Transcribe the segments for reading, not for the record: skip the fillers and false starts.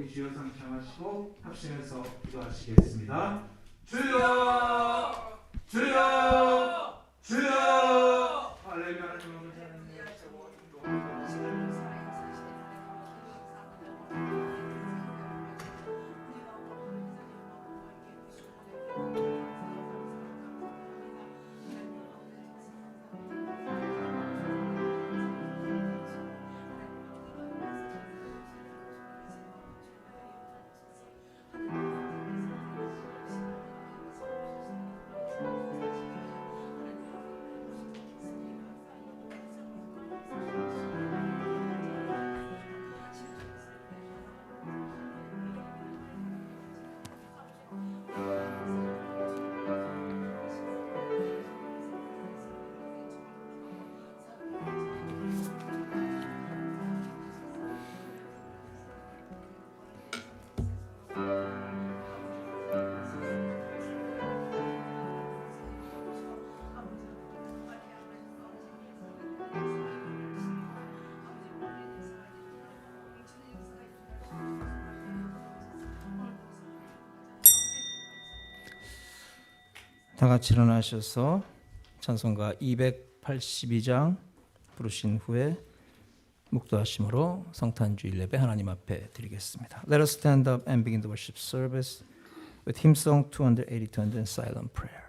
우리 주여 상창하시고 합심해서 기도하시겠습니다. 주여 주여 주여. 할렐루야. 하나님 다 같이 일어나셔서 찬송가 282장 부르신 후에 묵도하심으로 성탄주일 예배 하나님 앞에 드리겠습니다. Let us stand up and begin the worship service with hymn song 282 and then silent prayer.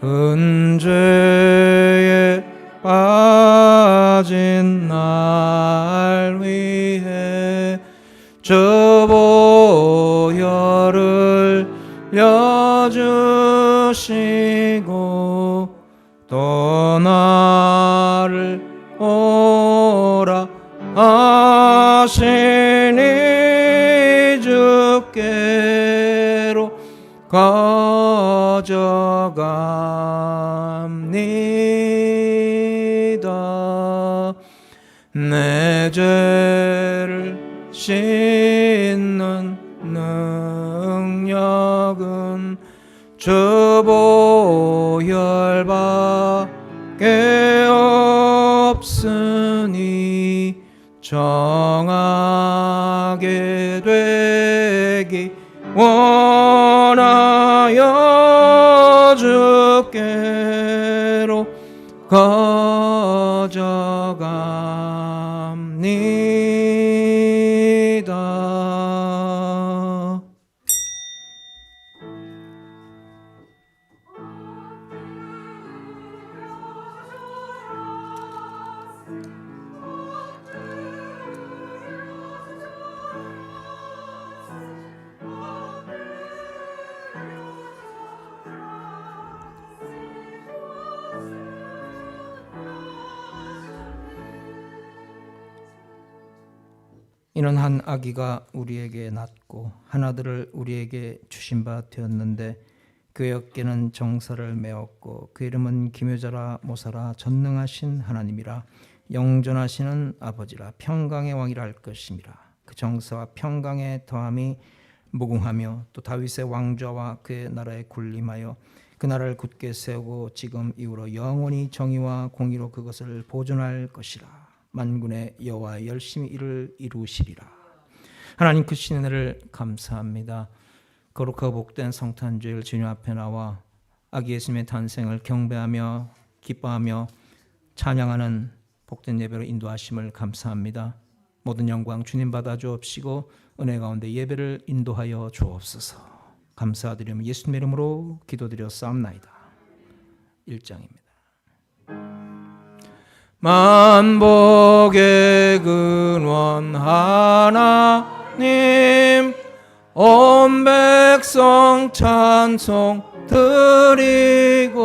근죄에 빠진 날 위해 주 보혈을 흘려주시고 또 나를 오라 하시니 주께로 가져갑니다. 내 죄를 씻는 능력은 주 보혈밖에 없으니 정하게 되기 원하여 주께로 가져갑니다. 이는 한 아기가 우리에게 낳고 한 아들을 우리에게 주신 바 되었는데 그의 어깨는 정사를 메었고 그 이름은 기묘자라 모사라 전능하신 하나님이라 영존하시는 아버지라 평강의 왕이라 할 것임이라. 그 정사와 평강의 더함이 무궁하며 또 다윗의 왕좌와 그의 나라에 군림하여 그 나라를 굳게 세우고 지금 이후로 영원히 정의와 공의로 그것을 보존할 것이라. 만군의 여호와의 열심히 이를 이루시리라. 하나님 크신 은혜를 감사합니다. 거룩하고 복된 성탄주일 주님 앞에 나와 아기 예수님의 탄생을 경배하며 기뻐하며 찬양하는 복된 예배로 인도하심을 감사합니다. 모든 영광 주님 받아 주옵시고 은혜 가운데 예배를 인도하여 주옵소서. 감사드리며 예수님의 이름으로 기도드렸사옵나이다. 1장입니다. 만복의 근원 하나님 온 백성 찬송 드리고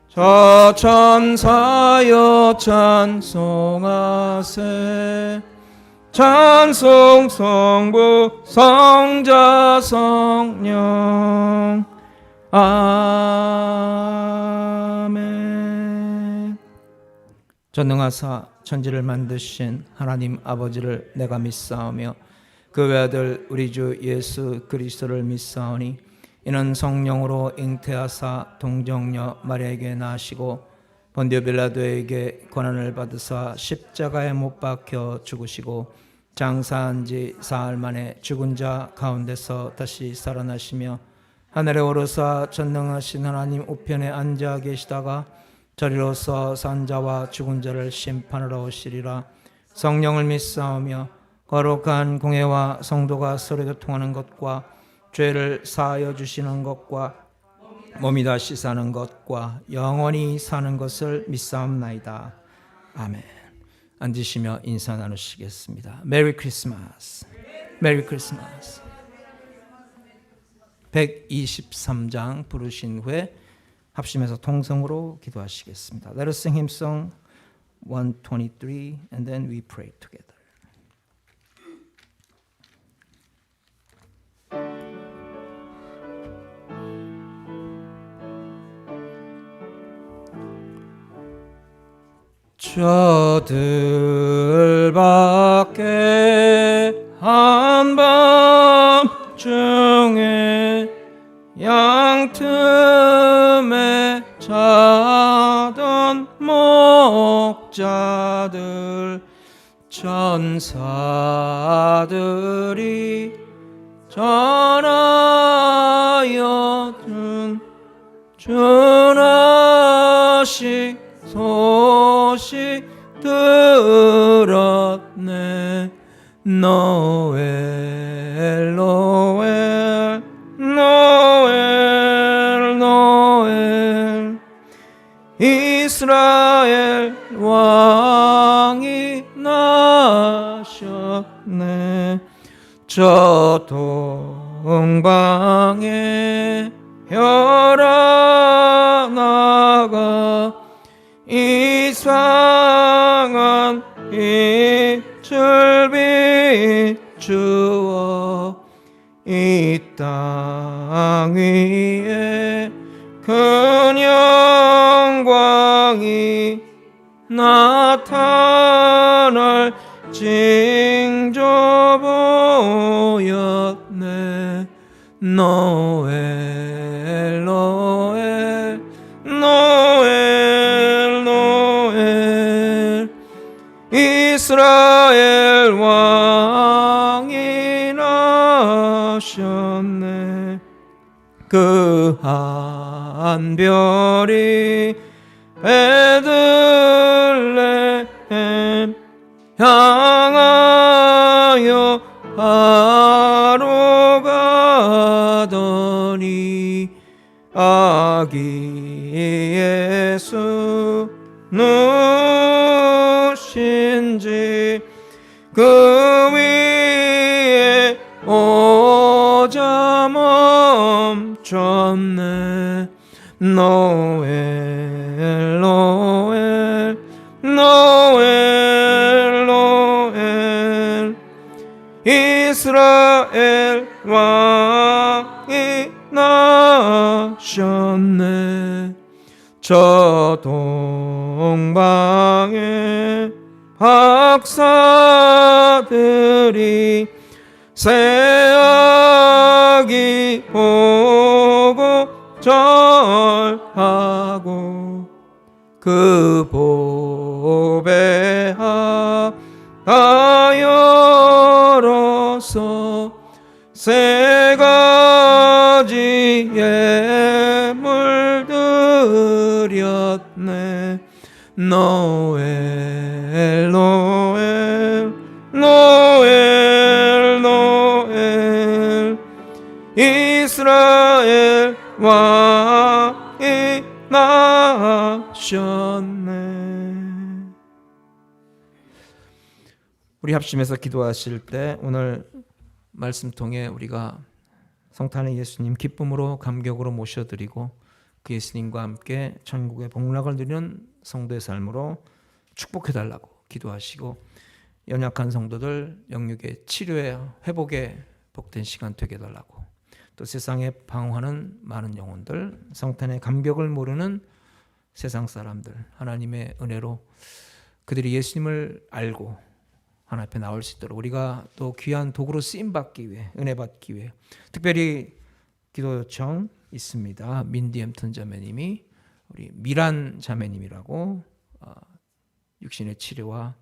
저 천사여 찬송하세. 찬송 성부 성자 성령 아멘. 전능하사 천지를 만드신 하나님 아버지를 내가 믿사오며 그 외아들 우리 주 예수 그리스도를 믿사오니 이는 성령으로 잉태하사 동정녀 마리아에게 나시고 본디오 빌라도에게 고난을 받으사 십자가에 못 박혀 죽으시고 장사한 지 사흘 만에 죽은 자 가운데서 다시 살아나시며 하늘에 오르사 전능하신 하나님 우편에 앉아 계시다가 저리로서 산자와 죽은 자를 심판하러 오시리라. 성령을 믿사오며 거룩한 공회와 성도가 서로 교통하는 것과 죄를 사하여 주시는 것과 몸이 다시 사는 것과 영원히 사는 것을 믿사옵나이다. 아멘. 앉으시며 인사 나누시겠습니다. 메리 크리스마스. 메리 크리스마스. 123장 부르신 후에 합심해서 통성으로 기도하시겠습니다. Let us sing hymn song 123 and then we pray together. 저들 밖에 한밤중에 양틈에 자던 목자들 천사들이 전하여 준 전하시 소식 들었네. 노엘 노엘 노엘 노엘 이스라엘 왕이 나셨네. 저 동방에 혈아 나가 이상한 빛을 비추어 이 땅 위에 큰 영광이 나타날 징조 보였네. 노엘 노엘 노엘 노엘 이스라엘 왕이 나셨네. 그 한 별이 베들레헴 향하여 바로 가더니 아기 예수 누신지 그 위에 오자 멈췄네. 노엘 노엘 노엘 노엘 이스라엘 왕이 나셨네. 저 동방에 박사들이 새아기 보고 절하고 그 보배 하여러서 세 가지 예물 드렸네. 노엘 노엘 노엘 노엘 이스라엘 왕이 나셨네. 우리 합심해서 기도하실 때 오늘 말씀 통해 우리가 성탄의 예수님 기쁨으로 감격으로 모셔드리고 그 예수님과 함께 천국의 복락을 누리는 성도의 삶으로 축복해달라고 기도하시고 연약한 성도들 영육의 치료에 회복에 복된 시간 되게 해달라고 또 세상에 방황하는 많은 영혼들 성탄의 감격을 모르는 세상 사람들 하나님의 은혜로 그들이 예수님을 알고 하나님 앞에 나올 수 있도록 우리가 또 귀한 도구로 쓰임받기 위해 은혜 받기 위해 특별히 기도 요청 있습니다. 민디 햄튼 자매님이 우리 미란 자매님이라고 육신의 치료와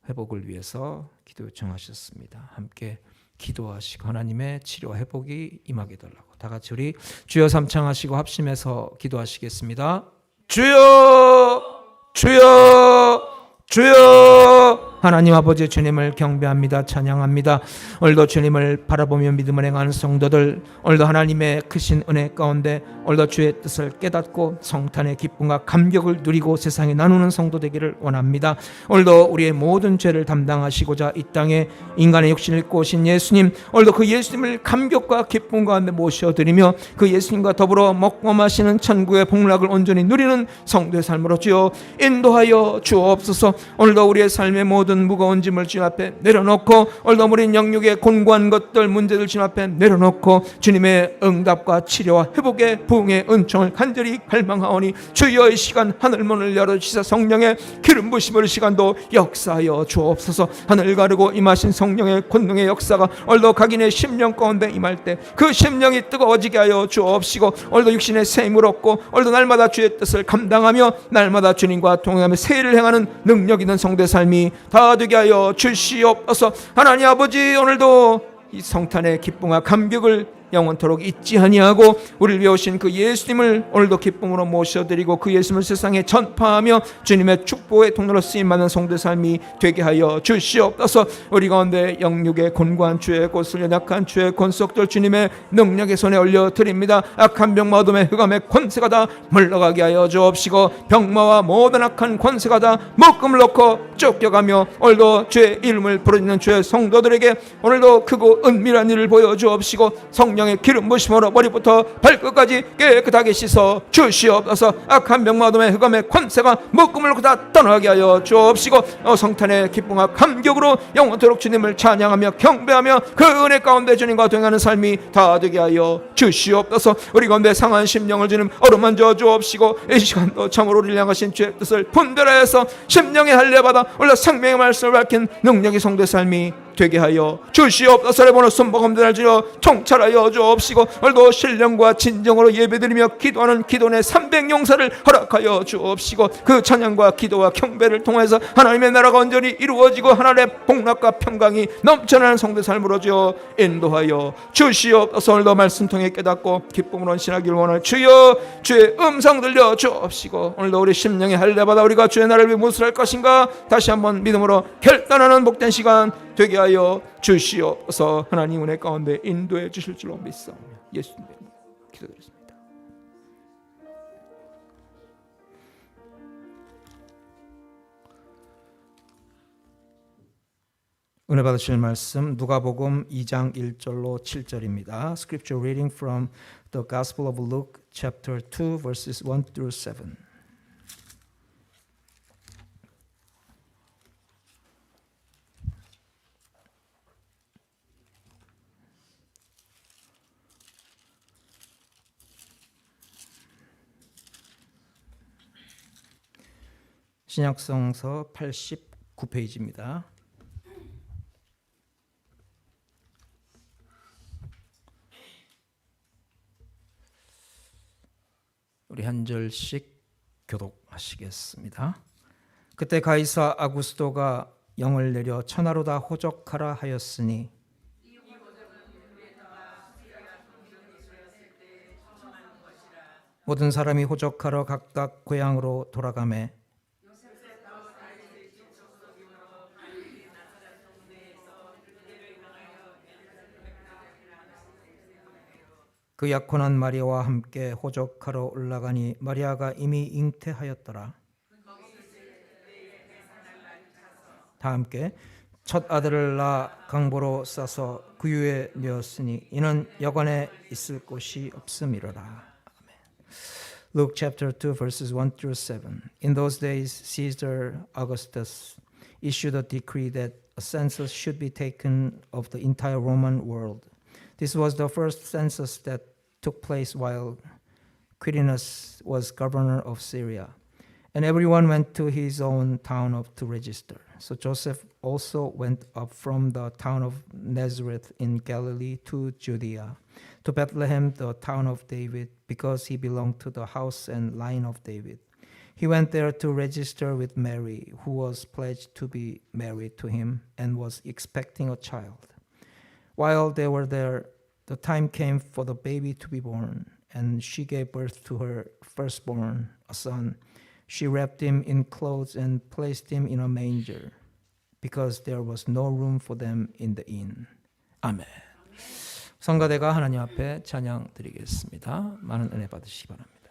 회복을 위해서 기도 요청하셨습니다. 함께 기도하시고 하나님의 치료와 회복이 임하게 달라고 다 같이 우리 주여 삼창하시고 합심해서 기도하시겠습니다. 주여 주여 주여. 하나님 아버지 주님을 경배합니다. 찬양합니다. 오늘도 주님을 바라보며 믿음을 행하는 성도들, 오늘도 하나님의 크신 은혜 가운데 오늘도 주의 뜻을 깨닫고 성탄의 기쁨과 감격을 누리고 세상에 나누는 성도 되기를 원합니다. 오늘도 우리의 모든 죄를 담당하시고자 이 땅에 인간의 육신을 입고 오신 예수님, 오늘도 그 예수님을 감격과 기쁨 가운데 모셔드리며 그 예수님과 더불어 먹고 마시는 천국의 복락을 온전히 누리는 성도의 삶으로 주여 인도하여 주옵소서. 오늘도 우리의 삶의 모든 무거운 짐을 주님 앞에 내려놓고 오늘도 우리 영육의 곤고한 것들 문제들 주님 앞에 내려놓고 주님의 응답과 치료와 회복의 부흥의 은총을 간절히 갈망하오니 주여 이 시간 하늘문을 열어주시사 성령의 기름 부심을 시간도 역사하여 주옵소서. 하늘 가르고 임하신 성령의 권능의 역사가 오늘도 각인의 심령 가운데 임할 때 그 심령이 뜨거워지게 하여 주옵시고 오늘도 육신의 새 힘을 얻고 오늘도 날마다 주의 뜻을 감당하며 날마다 주님과 동행하며 세일을 행하는 능력 있는 성도의 삶이 다 되게 하여 주시옵소서. 하나님 아버지 오늘도 이 성탄의 기쁨과 감격을 영원토록 잊지 아니하고 우리를 위해 오신 그 예수님을 오늘도 기쁨으로 모셔드리고 그 예수님을 세상에 전파하며 주님의 축복의 통로로 쓰임받는 성도의 삶이 되게 하여 주시옵소서. 우리 가운데 영육의 곤고한 죄의 곳을 연약한 죄의 권속들 주님의 능력의 손에 올려드립니다. 악한 병마 어둠의 흑암의 권세가 다 물러가게 하여 주옵시고 병마와 모든 악한 권세가 다 묶음을 놓고 쫓겨가며 오늘도 주의 이름을 부르짖는 주의 성도들에게 오늘도 크고 은밀한 일을 보여주옵시고 성령의 기름 부심으로 머리부터 발끝까지 깨끗하게 씻어 주시옵소서. 악한 병마 어둠의 흑암의 권세가 묶음을 놓고 다 떠나게 하여 주옵시고 성탄의 기쁨과 감격으로 영원토록 주님을 찬양하며 경배하며 그 은혜 가운데 주님과 동행하는 삶이 다 되게 하여 주시옵소서. 우리 가운데 상한 심령을 주님 어루만져 주옵시고 이 시간도 참으로 우리를 향하신 주의 뜻을 분별하여서 심령의 할례받아 올라 생명의 말씀을 밝힌 능력의 성도의 삶이 되게 하여 주시옵소서. 레보노 순복음들을 주여 통찰하여 주옵시고 오늘도 신령과 진정으로 예배드리며 기도하는 기도의 300용사를 허락하여 주옵시고 그 찬양과 기도와 경배를 통해서 하나님의 나라가 온전히 이루어지고 하나님의 복락과 평강이 넘쳐나는 성도의 삶으로 주여 인도하여 주시옵소서. 오늘도 말씀 통해 깨닫고 기쁨으로 헌신하기를 원하는 주여 주의 음성 들려 주옵시고 오늘도 우리 심령의 할례받아 우리가 주의 나라를 위해 무엇을 할 것인가 다시 한번 믿음으로 결단하는 복된 시간 되게 하여 주시옵소서. 하나님 은혜 가운데 인도해 주실 줄로 믿사오며 예수님의 이름으로 기도드렸습니다. 은혜 받으실 말씀 누가복음 2장 1절로 7절입니다. Scripture reading from the Gospel of Luke chapter 2 verses 1 through 7. 신약성서 89페이지입니다. 우리 한 절씩 교독하시겠습니다. 그때 가이사 아구스도가 영을 내려 천하로 다 호적하라 하였으니 모든 사람이 호적하러 각각 고향으로 돌아가매 그 약혼한 마리아와 함께 호적하러 올라가니 마리아가 이미 잉태하였더라. 다 함께 첫 아들을 낳아 강보로 싸서 구유에 넣었으니 이는 여관에 있을 곳이 없음이로라. 아멘. Luke chapter 2 verses 1 through 7. In those days Caesar Augustus issued a decree that a census should be taken of the entire Roman world. This was the first census that took place while Quirinius was governor of Syria. And everyone went to his own town to register. So Joseph also went up from the town of Nazareth in Galilee to Judea, to Bethlehem, the town of David, because he belonged to the house and line of David. He went there to register with Mary, who was pledged to be married to him and was expecting a child. While they were there, the time came for the baby to be born, and she gave birth to her firstborn, a son. She wrapped him in clothes and placed him in a manger, because there was no room for them in the inn. 아멘. 성가대가 하나님 앞에 찬양 드리겠습니다. 많은 은혜 받으시기 바랍니다.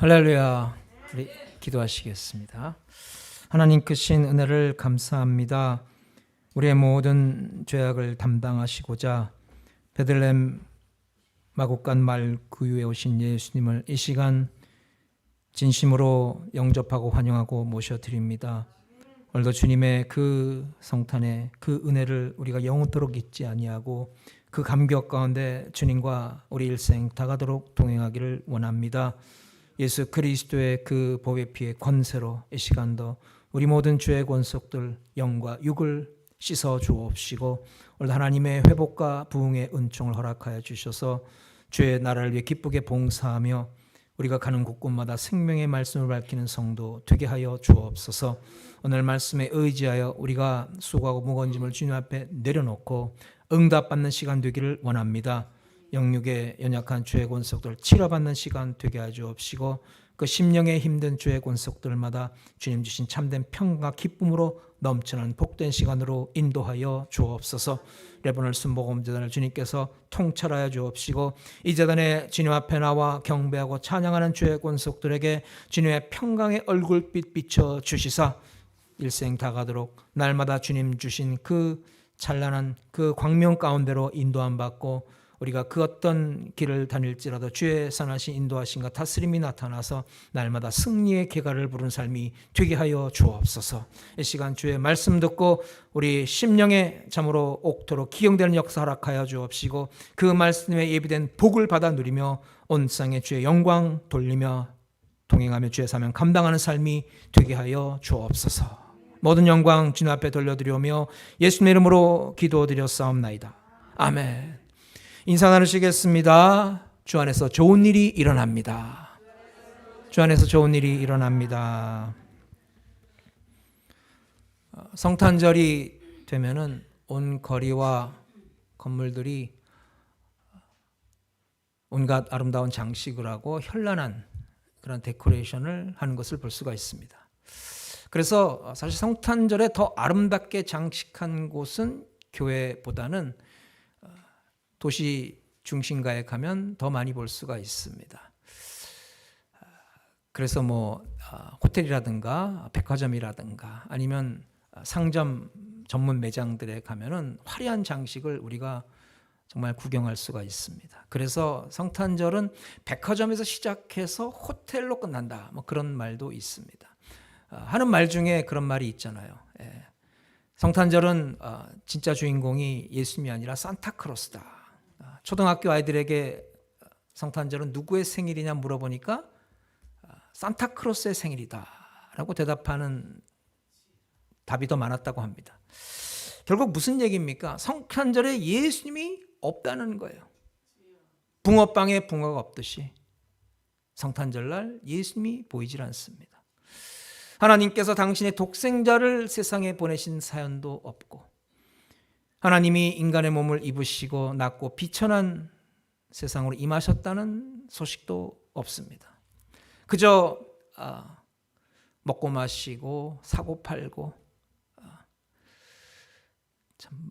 할렐루야. 우리 기도하시겠습니다. 하나님 크신 은혜를 감사합니다. 우리의 모든 죄악을 담당하시고자 베들레헴 마국간 말 구유에 오신 예수님을 이 시간 진심으로 영접하고 환영하고 모셔드립니다. 오늘도 주님의 그 성탄의 그 은혜를 우리가 영원토록 잊지 아니하고 그 감격 가운데 주님과 우리 일생 다가도록 동행하기를 원합니다. 예수 그리스도의 그 보배 피의 권세로 이 시간도 우리 모든 죄의 권속들 영과 육을 씻어 주옵시고 오늘 하나님의 회복과 부흥의 은총을 허락하여 주셔서 주의 나라를 위해 기쁘게 봉사하며 우리가 가는 곳곳마다 생명의 말씀을 밝히는 성도 되게 하여 주옵소서. 오늘 말씀에 의지하여 우리가 수고하고 무거운 짐을 주님 앞에 내려놓고 응답받는 시간 되기를 원합니다. 영육의 연약한 죄의 권속들 치료받는 시간 되게 하여 주옵시고 그 심령의 힘든 죄의 권속들마다 주님 주신 참된 평강과 기쁨으로 넘치는 복된 시간으로 인도하여 주옵소서. 레버널 순복음재단을 주님께서 통찰하여 주옵시고 이 재단에 주님 앞에 나와 경배하고 찬양하는 죄의 권속들에게 주님의 평강의 얼굴빛 비춰 주시사 일생 다가도록 날마다 주님 주신 그 찬란한 그 광명 가운데로 인도함 받고 우리가 그 어떤 길을 다닐지라도 주의 선하신 인도하심과 다스림이 나타나서 날마다 승리의 계가를 부른 삶이 되게 하여 주옵소서. 이 시간 주의 말씀 듣고 우리 심령에 참으로 옥토록 기용되는 역사 허락하여 주옵시고 그 말씀에 예비된 복을 받아 누리며 온 세상에 주의 영광 돌리며 동행하며 주의 사명 감당하는 삶이 되게 하여 주옵소서. 모든 영광 주님 앞에 돌려드리오며 예수님의 이름으로 기도드렸사옵나이다. 아멘. 인사 나누시겠습니다. 주 안에서 좋은 일이 일어납니다. 주 안에서 좋은 일이 일어납니다. 성탄절이 되면은 온 거리와 건물들이 온갖 아름다운 장식을 하고 현란한 그런 데코레이션을 하는 것을 볼 수가 있습니다. 그래서 사실 성탄절에 더 아름답게 장식한 곳은 교회보다는 도시 중심가에 가면 더 많이 볼 수가 있습니다. 그래서 호텔이라든가 백화점이라든가 아니면 상점 전문 매장들에 가면은 화려한 장식을 우리가 정말 구경할 수가 있습니다. 그래서 성탄절은 백화점에서 시작해서 호텔로 끝난다. 그런 말도 있습니다. 하는 말 중에 그런 말이 있잖아요. 성탄절은 진짜 주인공이 예수님이 아니라 산타크로스다. 초등학교 아이들에게 성탄절은 누구의 생일이냐 물어보니까 산타크로스의 생일이다 라고 대답하는 답이 더 많았다고 합니다. 결국 무슨 얘기입니까? 성탄절에 예수님이 없다는 거예요. 붕어빵에 붕어가 없듯이 성탄절날 예수님이 보이질 않습니다. 하나님께서 당신의 독생자를 세상에 보내신 사연도 없고 하나님이 인간의 몸을 입으시고 낮고 비천한 세상으로 임하셨다는 소식도 없습니다. 그저 먹고 마시고 사고 팔고 참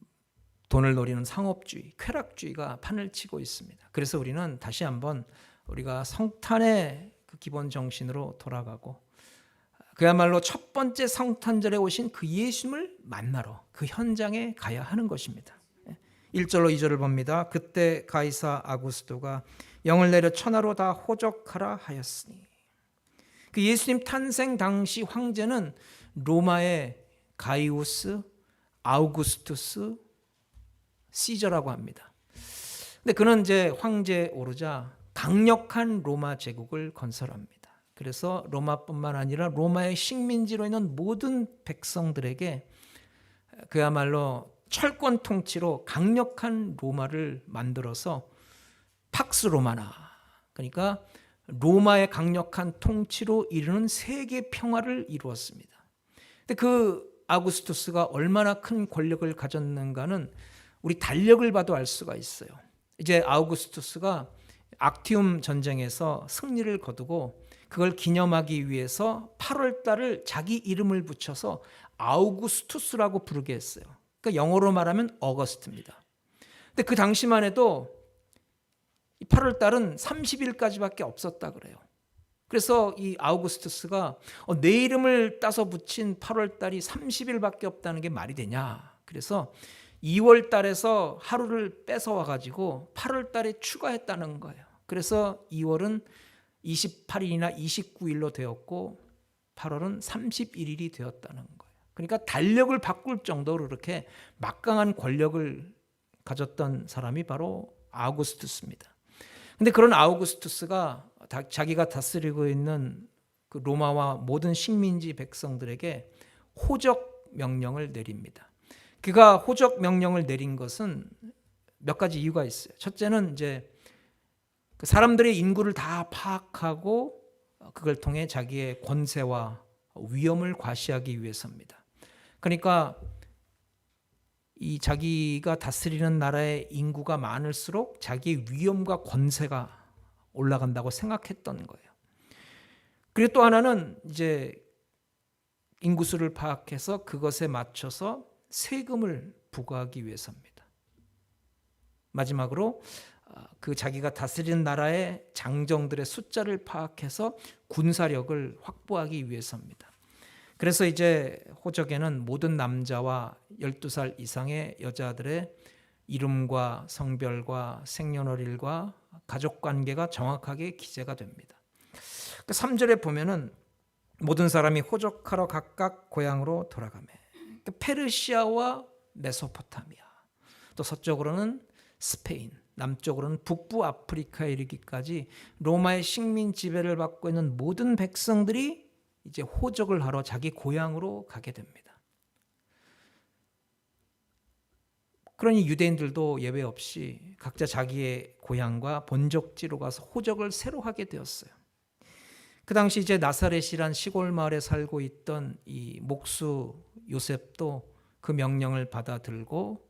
돈을 노리는 상업주의, 쾌락주의가 판을 치고 있습니다. 그래서 우리는 다시 한번 우리가 성탄의 그 기본 정신으로 돌아가고 그야말로 첫 번째 성탄절에 오신 그 예수님을 만나러 그 현장에 가야 하는 것입니다. 1절로 2절을 봅니다. 그때 가이사 아구스도가 영을 내려 천하로 다 호적하라 하였으니 그 예수님 탄생 당시 황제는 로마의 가이우스, 아우구스투스, 시저라고 합니다. 근데 그는 이제 황제에 오르자 강력한 로마 제국을 건설합니다. 그래서 로마뿐만 아니라 로마의 식민지로 있는 모든 백성들에게 그야말로 철권 통치로 강력한 로마를 만들어서 팍스 로마나 그러니까 로마의 강력한 통치로 이루는 세계 평화를 이루었습니다. 근데 그 아구스투스가 얼마나 큰 권력을 가졌는가는 우리 달력을 봐도 알 수가 있어요. 이제 아우구스투스가 악티움 전쟁에서 승리를 거두고 그걸 기념하기 위해서 8월 달을 자기 이름을 붙여서 아우구스투스라고 부르게 했어요. 그러니까 영어로 말하면 어거스트입니다. 근데 그 당시만 해도 8월 달은 30일까지밖에 없었다 그래요. 그래서 이 아우구스투스가 내 이름을 따서 붙인 8월 달이 30일밖에 없다는 게 말이 되냐. 그래서 2월 달에서 하루를 뺏어와 가지고 8월 달에 추가했다는 거예요. 그래서 2월은 28일이나 29일로 되었고 8월은 31일이 되었다는 거예요. 그러니까 달력을 바꿀 정도로 그렇게 막강한 권력을 가졌던 사람이 바로 아우구스투스입니다. 근데 그런 아우구스투스가 자기가 다스리고 있는 그 로마와 모든 식민지 백성들에게 호적 명령을 내립니다. 그가 호적 명령을 내린 것은 몇 가지 이유가 있어요. 첫째는 이제 그 사람들의 인구를 다 파악하고 그걸 통해 자기의 권세와 위엄을 과시하기 위해서입니다. 그러니까 이 자기가 다스리는 나라의 인구가 많을수록 자기의 위엄과 권세가 올라간다고 생각했던 거예요. 그리고 또 하나는 이제 인구수를 파악해서 그것에 맞춰서 세금을 부과하기 위해서입니다. 마지막으로 그 자기가 다스리는 나라의 장정들의 숫자를 파악해서 군사력을 확보하기 위해서입니다. 그래서 이제 호적에는 모든 남자와 12살 이상의 여자들의 이름과 성별과 생년월일과 가족관계가 정확하게 기재가 됩니다. 3절에 보면은 모든 사람이 호적하러 각각 고향으로 돌아가매. 페르시아와 메소포타미아, 또 서쪽으로는 스페인, 남쪽으로는 북부 아프리카에 이르기까지 로마의 식민 지배를 받고 있는 모든 백성들이 이제 호적을 하러 자기 고향으로 가게 됩니다. 그러니 유대인들도 예외 없이 각자 자기의 고향과 본적지로 가서 호적을 새로 하게 되었어요. 그 당시 이제 나사렛이란 시골 마을에 살고 있던 이 목수 요셉도 그 명령을 받아들고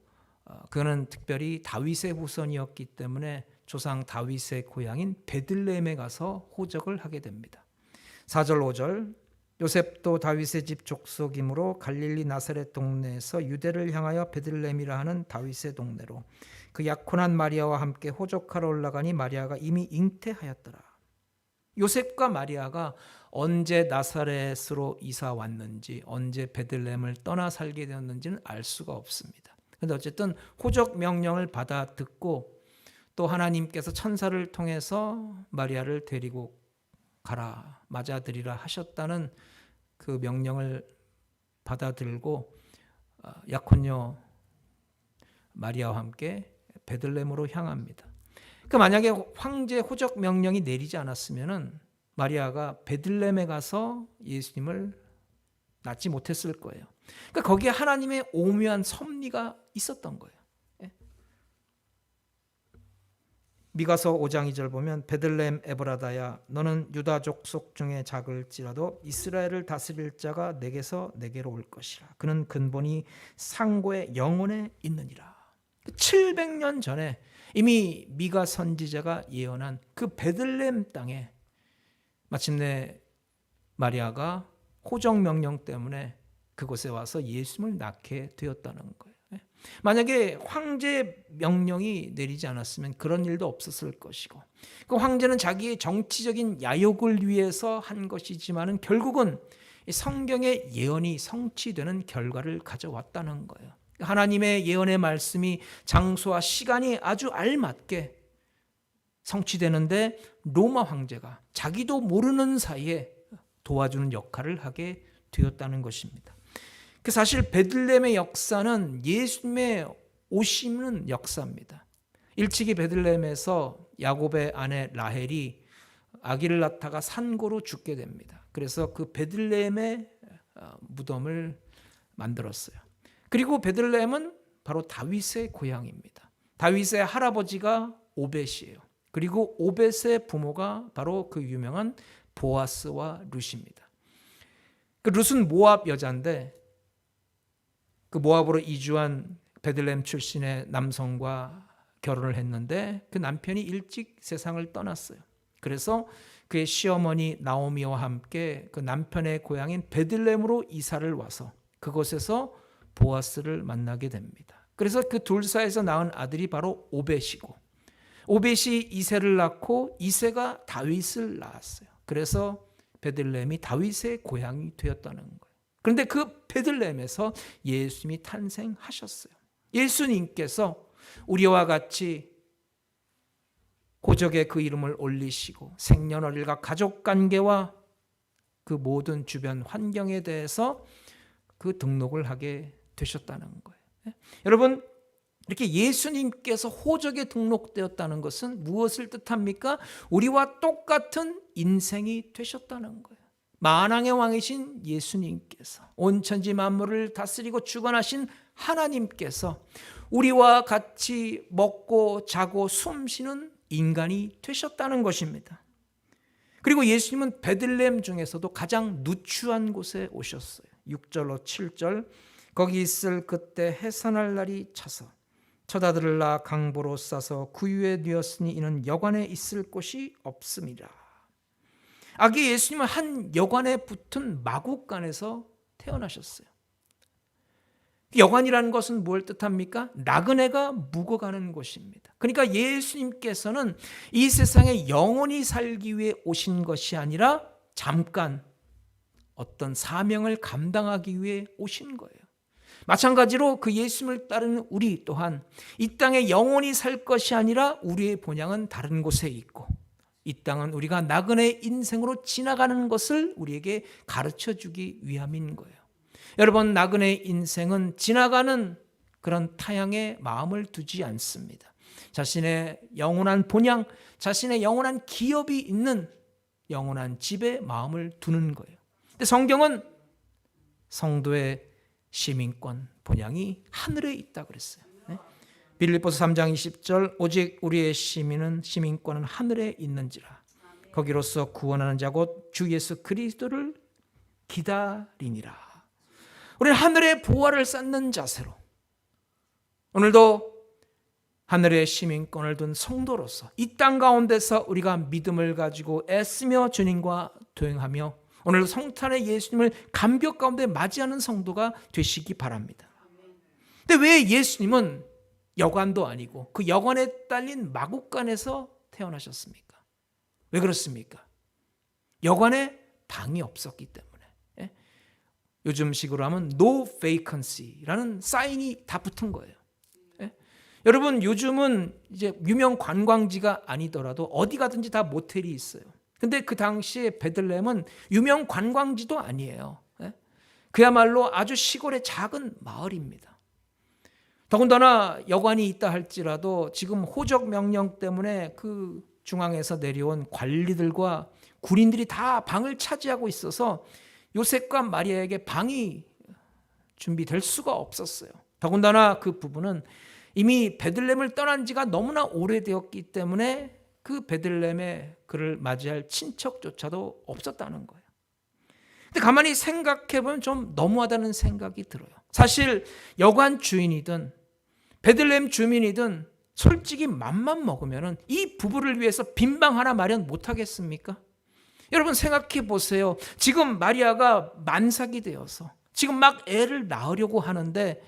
그는 특별히 다윗의 후손이었기 때문에 조상 다윗의 고향인 베들레헴에 가서 호적을 하게 됩니다. 4절 5절 요셉도 다윗의 집 족속이므로 갈릴리 나사렛 동네에서 유대를 향하여 베들레헴이라 하는 다윗의 동네로 그 약혼한 마리아와 함께 호적하러 올라가니 마리아가 이미 잉태하였더라. 요셉과 마리아가 언제 나사렛으로 이사 왔는지, 언제 베들레헴을 떠나 살게 되었는지는 알 수가 없습니다. 그런데 어쨌든 호적 명령을 받아 듣고 또 하나님께서 천사를 통해서 마리아를 데리고 가라, 맞아들이라 하셨다는 그 명령을 받아들고 약혼녀 마리아와 함께 베들레헴으로 향합니다. 그러니까 만약에 황제 호적 명령이 내리지 않았으면은 마리아가 베들레헴에 가서 예수님을 낳지 못했을 거예요. 그러니까 거기에 하나님의 오묘한 섭리가 있었던 거예요. 미가서 5장 2절 보면 베들레헴 에브라다야 너는 유다 족속 중에 작을지라도 이스라엘을 다스릴 자가 내게서 내게로 올 것이라. 그는 근본이 상고의 영혼에 있느니라. 700년 전에 이미 미가 선지자가 예언한 그 베들레헴 땅에 마침내 마리아가 호적 명령 때문에 그곳에 와서 예수님을 낳게 되었다는 거예요. 만약에 황제 명령이 내리지 않았으면 그런 일도 없었을 것이고, 그 황제는 자기의 정치적인 야욕을 위해서 한 것이지만은 결국은 성경의 예언이 성취되는 결과를 가져왔다는 거예요. 하나님의 예언의 말씀이 장소와 시간이 아주 알맞게 성취되는데 로마 황제가 자기도 모르는 사이에 도와주는 역할을 하게 되었다는 것입니다. 그 사실 베들레헴의 역사는 예수님의 오시는 역사입니다. 일찍이 베들레헴에서 야곱의 아내 라헬이 아기를 낳다가 산고로 죽게 됩니다. 그래서 그 베들레헴의 무덤을 만들었어요. 그리고 베들레헴은 바로 다윗의 고향입니다. 다윗의 할아버지가 오벳이에요. 그리고 오벳의 부모가 바로 그 유명한 보아스와 룻입니다. 그 룻은 모압 여자인데 그 모압으로 이주한 베들레헴 출신의 남성과 결혼을 했는데 그 남편이 일찍 세상을 떠났어요. 그래서 그의 시어머니 나오미와 함께 그 남편의 고향인 베들레헴으로 이사를 와서 그곳에서 보아스를 만나게 됩니다. 그래서 그 둘 사이에서 낳은 아들이 바로 오벳이고, 오벳이 이새를 낳고 이새가 다윗을 낳았어요. 그래서 베들레헴이 다윗의 고향이 되었다는 거예요. 그런데 그 베들레헴에서 예수님이 탄생하셨어요. 예수님께서 우리와 같이 고적에 그 이름을 올리시고 생년월일과 가족관계와 그 모든 주변 환경에 대해서 그 등록을 하게 되셨다는 거예요. 여러분, 이렇게 예수님께서 호적에 등록되었다는 것은 무엇을 뜻합니까? 우리와 똑같은 인생이 되셨다는 거예요. 만왕의 왕이신 예수님께서, 온 천지 만물을 다스리고 주관하신 하나님께서 우리와 같이 먹고 자고 숨쉬는 인간이 되셨다는 것입니다. 그리고 예수님은 베들레헴 중에서도 가장 누추한 곳에 오셨어요. 6절로 7절, 거기 있을 그때 해산할 날이 차서 처자들을 낳아 강보로 싸서 구유에 뉘었으니 이는 여관에 있을 곳이 없음이라. 아기 예수님은 한 여관에 붙은 마구간에서 태어나셨어요. 여관이라는 것은 뭘 뜻합니까? 나그네가 묵어가는 곳입니다. 그러니까 예수님께서는 이 세상에 영원히 살기 위해 오신 것이 아니라 잠깐 어떤 사명을 감당하기 위해 오신 거예요. 마찬가지로 그 예수님을 따르는 우리 또한 이 땅에 영원히 살 것이 아니라 우리의 본향은 다른 곳에 있고, 이 땅은 우리가 나그네 인생으로 지나가는 것을 우리에게 가르쳐 주기 위함인 거예요. 여러분, 나그네 인생은 지나가는 그런 타향에 마음을 두지 않습니다. 자신의 영원한 본향, 자신의 영원한 기업이 있는 영원한 집에 마음을 두는 거예요. 근데 성경은 성도의 시민권, 본향이 하늘에 있다 그랬어요. 빌립보서 3장 20절, 오직 우리의 시민권은 하늘에 있는지라. 거기로서 구원하는 자 곧 주 예수 그리스도를 기다리니라. 우리는 하늘의 보화를 쌓는 자세로 오늘도 하늘의 시민권을 둔 성도로서 이 땅 가운데서 우리가 믿음을 가지고 애쓰며 주님과 동행하며 오늘도 성탄의 예수님을 감격 가운데 맞이하는 성도가 되시기 바랍니다. 근데 왜 예수님은 여관도 아니고 그 여관에 딸린 마구간에서 태어나셨습니까? 왜 그렇습니까? 여관에 방이 없었기 때문에. 요즘식으로 하면 no vacancy라는 사인이 다 붙은 거예요. 여러분, 요즘은 이제 유명 관광지가 아니더라도 어디 가든지 다 모텔이 있어요. 근데 그 당시에 베들레헴은 유명 관광지도 아니에요. 그야말로 아주 시골의 작은 마을입니다. 더군다나 여관이 있다 할지라도 지금 호적 명령 때문에 그 중앙에서 내려온 관리들과 군인들이 다 방을 차지하고 있어서 요셉과 마리아에게 방이 준비될 수가 없었어요. 더군다나 그 부부는 이미 베들레헴을 떠난 지가 너무나 오래되었기 때문에 그 베들레헴에 그를 맞이할 친척조차도 없었다는 거예요. 근데 가만히 생각해보면 좀 너무하다는 생각이 들어요. 사실 여관 주인이든 베들레헴 주민이든 솔직히 맘만 먹으면 이 부부를 위해서 빈방 하나 마련 못하겠습니까? 여러분, 생각해 보세요. 지금 마리아가 만삭이 되어서 지금 막 애를 낳으려고 하는데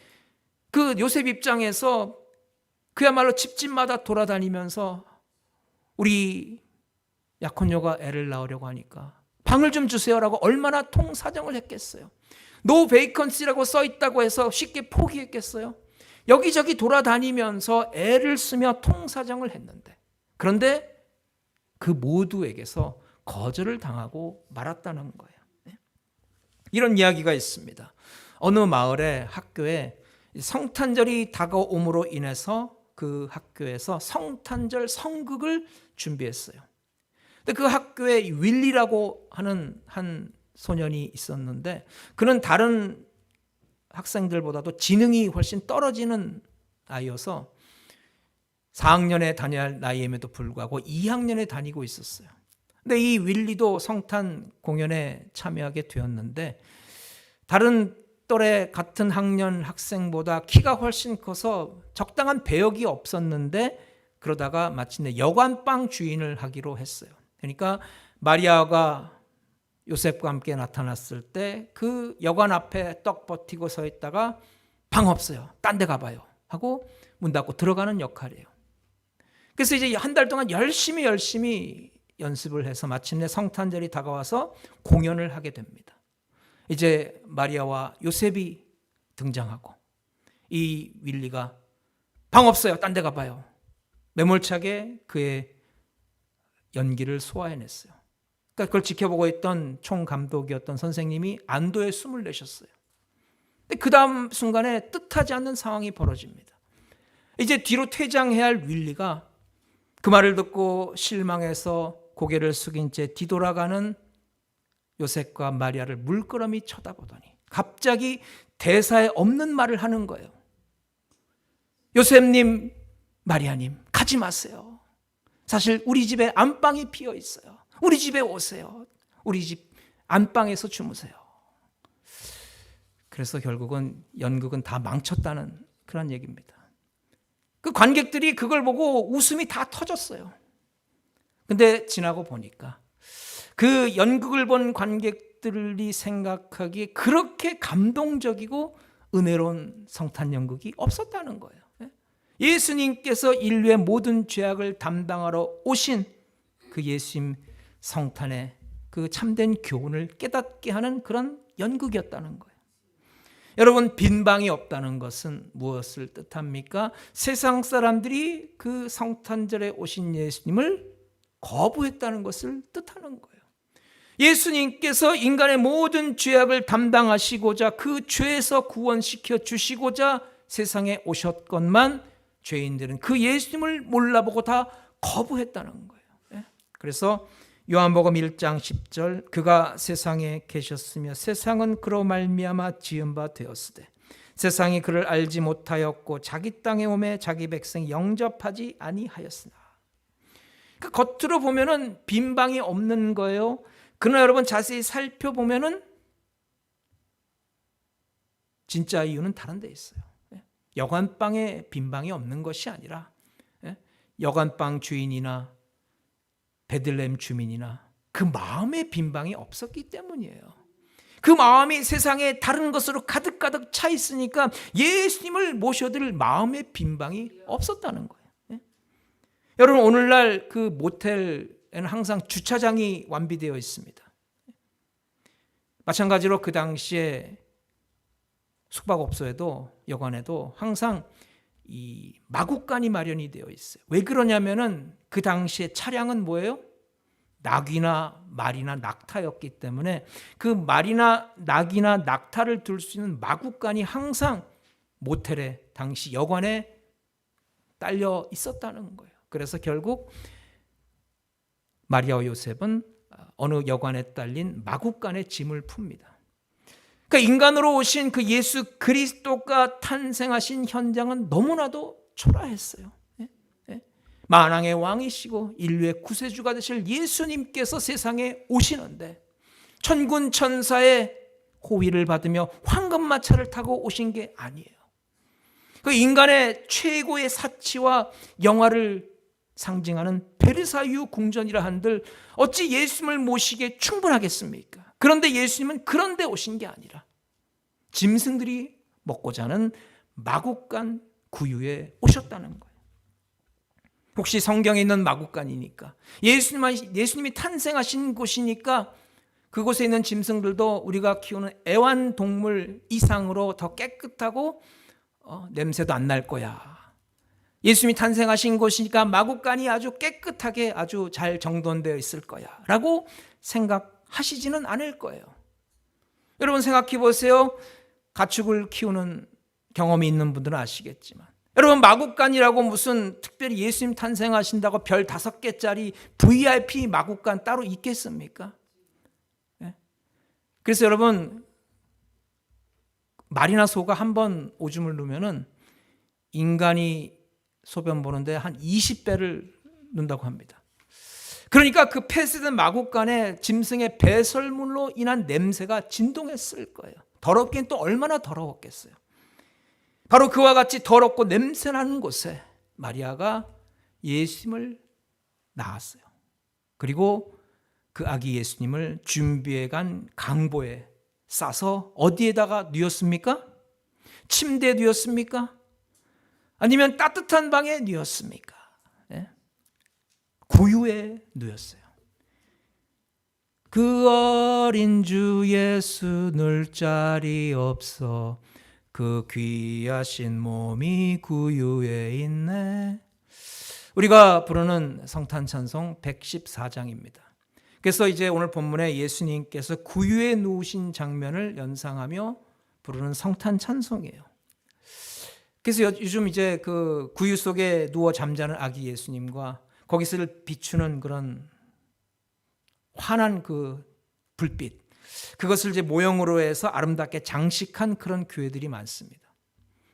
그 요셉 입장에서 그야말로 집집마다 돌아다니면서 우리 약혼녀가 애를 낳으려고 하니까 방을 좀 주세요라고 얼마나 통사정을 했겠어요. 노 베이컨시라고 써 있다고 해서 쉽게 포기했겠어요? 여기저기 돌아다니면서 애를 쓰며 통사정을 했는데, 그런데 그 모두에게서 거절을 당하고 말았다는 거예요. 이런 이야기가 있습니다. 어느 마을의 학교에 성탄절이 다가옴으로 인해서 그 학교에서 성탄절 성극을 준비했어요. 근데 그 학교에 윌리라고 하는 한 소년이 있었는데 그는 다른 학생들보다도 지능이 훨씬 떨어지는 아이여서 4학년에 다녀야 할 나이임에도 불구하고 2학년에 다니고 있었어요. 근데 이 윌리도 성탄 공연에 참여하게 되었는데 다른 또래 같은 학년 학생보다 키가 훨씬 커서 적당한 배역이 없었는데 그러다가 마침내 여관방 주인을 하기로 했어요. 그러니까 마리아가 요셉과 함께 나타났을 때 그 여관 앞에 떡 버티고 서 있다가 방 없어요, 딴 데 가봐요 하고 문 닫고 들어가는 역할이에요. 그래서 이제 한 달 동안 열심히 연습을 해서 마침내 성탄절이 다가와서 공연을 하게 됩니다. 이제 마리아와 요셉이 등장하고 이 윌리가 방 없어요. 딴 데 가봐요. 매몰차게 그의 연기를 소화해냈어요. 그러니까 그걸 지켜보고 있던 총감독이었던 선생님이 안도의 숨을 내셨어요. 근데 그 다음 순간에 뜻하지 않는 상황이 벌어집니다. 이제 뒤로 퇴장해야 할 윌리가 그 말을 듣고 실망해서 고개를 숙인 채 뒤돌아가는 요셉과 마리아를 물끄러미 쳐다보더니 갑자기 대사에 없는 말을 하는 거예요. 요셉님, 마리아님, 가지 마세요. 사실 우리 집에 안방이 비어 있어요. 우리 집에 오세요. 우리 집 안방에서 주무세요. 그래서 결국은 연극은 다 망쳤다는 그런 얘기입니다. 그 관객들이 그걸 보고 웃음이 다 터졌어요. 근데 지나고 보니까 그 연극을 본 관객들이 생각하기에 그렇게 감동적이고 은혜로운 성탄 연극이 없었다는 거예요. 예수님께서 인류의 모든 죄악을 담당하러 오신 그 예수님 성탄의 그 참된 교훈을 깨닫게 하는 그런 연극이었다는 거예요. 여러분, 빈방이 없다는 것은 무엇을 뜻합니까? 세상 사람들이 그 성탄절에 오신 예수님을 거부했다는 것을 뜻하는 거예요. 예수님께서 인간의 모든 죄악을 담당하시고자 그 죄에서 구원시켜 주시고자 세상에 오셨건만 죄인들은 그 예수님을 몰라보고 다 거부했다는 거예요. 그래서 요한복음 1장 10절 그가 세상에 계셨으며 세상은 그로 말미암아 지은 바 되었으되 세상이 그를 알지 못하였고 자기 땅에 오매 자기 백성 영접하지 아니하였으나. 그러니까 겉으로 보면은 빈방이 없는 거예요. 그러나 여러분 자세히 살펴보면은 진짜 이유는 다른 데 있어요. 여관방에 빈방이 없는 것이 아니라 여관방 주인이나 베들레헴 주민이나 그 마음의 빈방이 없었기 때문이에요. 그 마음이 세상에 다른 것으로 가득가득 차 있으니까 예수님을 모셔드릴 마음의 빈방이 없었다는 거예요. 여러분, 오늘날 그 모텔에는 항상 주차장이 완비되어 있습니다. 마찬가지로 그 당시에 숙박업소에도 여관에도 항상 이 마구간이 마련이 되어 있어요. 왜 그러냐면은 그 당시에 차량은 뭐예요? 낙이나 말이나 낙타였기 때문에 그 말이나 낙이나 낙타를 둘 수 있는 마구간이 항상 모텔에 당시 여관에 딸려 있었다는 거예요. 그래서 결국 마리아와 요셉은 어느 여관에 딸린 마구간에 짐을 풉니다. 그러니까 인간으로 오신 그 예수 그리스도가 탄생하신 현장은 너무나도 초라했어요. 만왕의 왕이시고 인류의 구세주가 되실 예수님께서 세상에 오시는데 천군 천사의 호위를 받으며 황금마차를 타고 오신 게 아니에요. 그 인간의 최고의 사치와 영화를 상징하는 베르사유 궁전이라 한들 어찌 예수님을 모시기에 충분하겠습니까? 그런데 예수님은 그런 데 오신 게 아니라 짐승들이 먹고 자는 마구간 구유에 오셨다는 거예요. 혹시 성경에 있는 마구간이니까 예수님이 탄생하신 곳이니까 그곳에 있는 짐승들도 우리가 키우는 애완동물 이상으로 더 깨끗하고 냄새도 안 날 거야. 예수님이 탄생하신 곳이니까 마구간이 아주 깨끗하게 아주 잘 정돈되어 있을 거야 라고 생각하시지는 않을 거예요. 여러분 생각해 보세요. 가축을 키우는 경험이 있는 분들은 아시겠지만 여러분 마구간이라고 무슨 특별히 예수님 탄생하신다고 별 5개짜리 VIP 마구간 따로 있겠습니까? 그래서 여러분 말이나 소가 한 번 오줌을 누면은 인간이 소변 보는데 한 20배를 넣는다고 합니다. 그러니까 그 폐쇄된 마구간에 짐승의 배설물로 인한 냄새가 진동했을 거예요. 더럽긴 또 얼마나 더러웠겠어요. 바로 그와 같이 더럽고 냄새나는 곳에 마리아가 예수님을 낳았어요. 그리고 그 아기 예수님을 준비해 간 강보에 싸서 어디에다가 뉘었습니까? 침대에 뉘었습니까? 아니면 따뜻한 방에 뉘었습니까? 구유에 뉘었어요. 그 어린 주 예수 늘 자리 없어 그 귀하신 몸이 구유에 있네. 우리가 부르는 성탄 찬송 114장입니다. 그래서 이제 오늘 본문에 예수님께서 구유에 누우신 장면을 연상하며 부르는 성탄 찬송이에요. 그래서 요즘 이제 그 구유 속에 누워 잠자는 아기 예수님과 거기서를 비추는 그런 환한 그 불빛, 그것을 이제 모형으로 해서 아름답게 장식한 그런 교회들이 많습니다.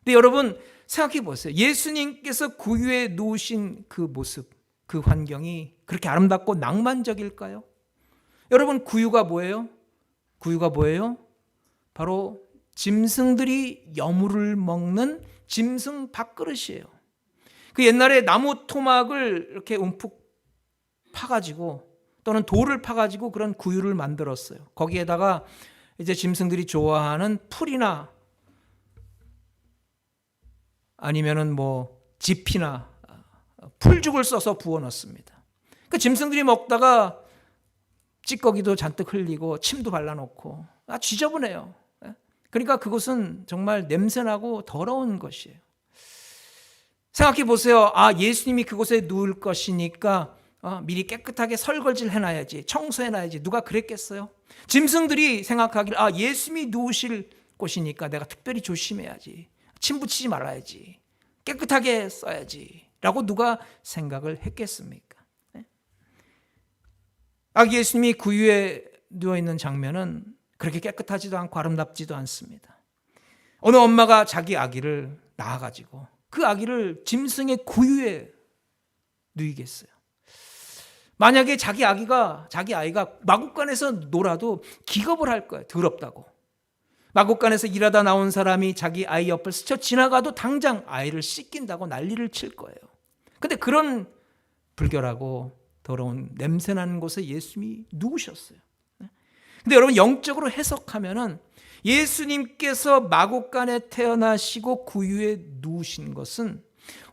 근데 여러분 생각해 보세요. 예수님께서 구유에 누우신 그 모습, 그 환경이 그렇게 아름답고 낭만적일까요? 여러분 구유가 뭐예요? 구유가 뭐예요? 바로 짐승들이 여물을 먹는 짐승 밥그릇이에요. 그 옛날에 나무 토막을 이렇게 움푹 파가지고 또는 돌을 파가지고 그런 구유를 만들었어요. 거기에다가 이제 짐승들이 좋아하는 풀이나 아니면은 뭐 지피나 풀죽을 써서 부어 넣습니다. 그 짐승들이 먹다가 찌꺼기도 잔뜩 흘리고 침도 발라놓고 지저분해요. 그러니까 그것은 정말 냄새나고 더러운 것이에요. 생각해 보세요. 예수님이 그곳에 누울 것이니까 미리 깨끗하게 설거지를 해놔야지, 청소해놔야지. 누가 그랬겠어요? 짐승들이 생각하길 예수님이 누우실 곳이니까 내가 특별히 조심해야지, 침 붙이지 말아야지, 깨끗하게 써야지 라고 누가 생각을 했겠습니까? 아기 예수님이 구유에 누워있는 장면은 그렇게 깨끗하지도 않고 아름답지도 않습니다. 어느 엄마가 자기 아기를 낳아가지고 그 아기를 짐승의 구유에 누이겠어요. 만약에 자기 아이가 마구간에서 놀아도 기겁을 할 거예요. 더럽다고. 마구간에서 일하다 나온 사람이 자기 아이 옆을 스쳐 지나가도 당장 아이를 씻긴다고 난리를 칠 거예요. 근데 그런 불결하고 더러운 냄새나는 곳에 예수님이 누우셨어요. 근데 여러분 영적으로 해석하면은 예수님께서 마구간에 태어나시고 구유에 누우신 것은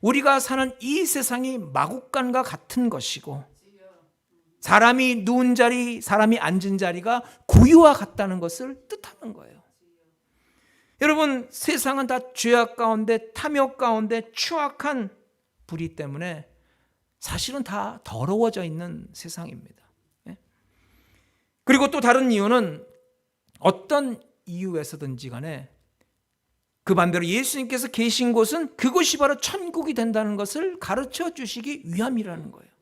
우리가 사는 이 세상이 마구간과 같은 것이고 사람이 누운 자리, 사람이 앉은 자리가 구유와 같다는 것을 뜻하는 거예요. 여러분 세상은 다 죄악 가운데, 탐욕 가운데 추악한 불의 때문에 사실은 다 더러워져 있는 세상입니다. 그리고 또 다른 이유는 어떤 이유에서든지 간에 그 반대로 예수님께서 계신 곳은 그곳이 바로 천국이 된다는 것을 가르쳐 주시기 위함이라는 거예요.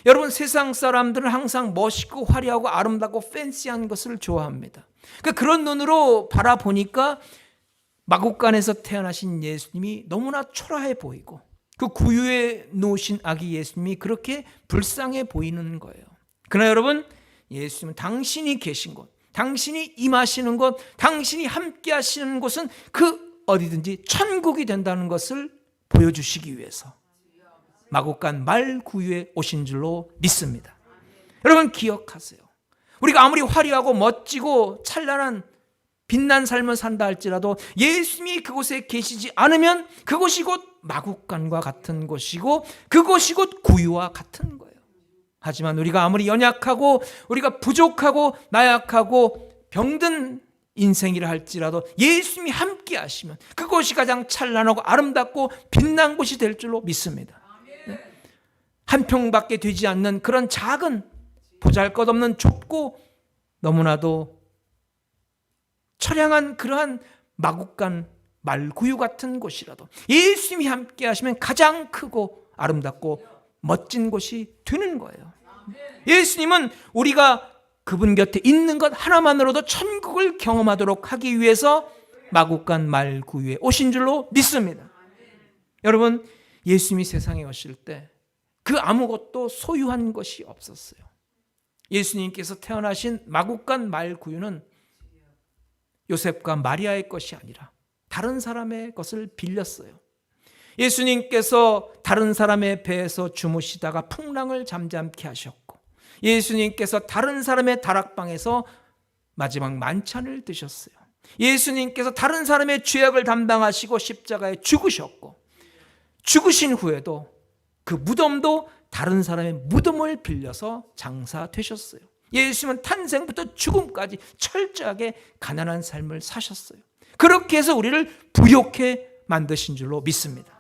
여러분 세상 사람들은 항상 멋있고 화려하고 아름답고 팬시한 것을 좋아합니다. 그런 눈으로 바라보니까 마구간에서 태어나신 예수님이 너무나 초라해 보이고 그 구유에 놓으신 아기 예수님이 그렇게 불쌍해 보이는 거예요. 그러나 여러분 예수님은 당신이 계신 곳, 당신이 임하시는 곳, 당신이 함께 하시는 곳은 그 어디든지 천국이 된다는 것을 보여주시기 위해서 마구간 말 구유에 오신 줄로 믿습니다. 여러분 기억하세요. 우리가 아무리 화려하고 멋지고 찬란한 빛난 삶을 산다 할지라도 예수님이 그곳에 계시지 않으면 그곳이 곧 마구간과 같은 곳이고 그곳이 곧 구유와 같은 거예요. 하지만 우리가 아무리 연약하고 우리가 부족하고 나약하고 병든 인생이라 할지라도 예수님이 함께 하시면 그곳이 가장 찬란하고 아름답고 빛난 곳이 될 줄로 믿습니다. 한 평밖에 되지 않는 그런 작은 보잘것없는 좁고 너무나도 처량한 그러한 마구간 말구유 같은 곳이라도 예수님이 함께 하시면 가장 크고 아름답고 멋진 곳이 되는 거예요. 예수님은 우리가 그분 곁에 있는 것 하나만으로도 천국을 경험하도록 하기 위해서 마구간 말구유에 오신 줄로 믿습니다. 여러분 예수님이 세상에 오실 때 그 아무것도 소유한 것이 없었어요. 예수님께서 태어나신 마구간 말구유는 요셉과 마리아의 것이 아니라 다른 사람의 것을 빌렸어요. 예수님께서 다른 사람의 배에서 주무시다가 풍랑을 잠잠케 하셨고 예수님께서 다른 사람의 다락방에서 마지막 만찬을 드셨어요. 예수님께서 다른 사람의 죄악을 담당하시고 십자가에 죽으셨고 죽으신 후에도 그 무덤도 다른 사람의 무덤을 빌려서 장사되셨어요. 예수님은 탄생부터 죽음까지 철저하게 가난한 삶을 사셨어요. 그렇게 해서 우리를 부욕해 만드신 줄로 믿습니다.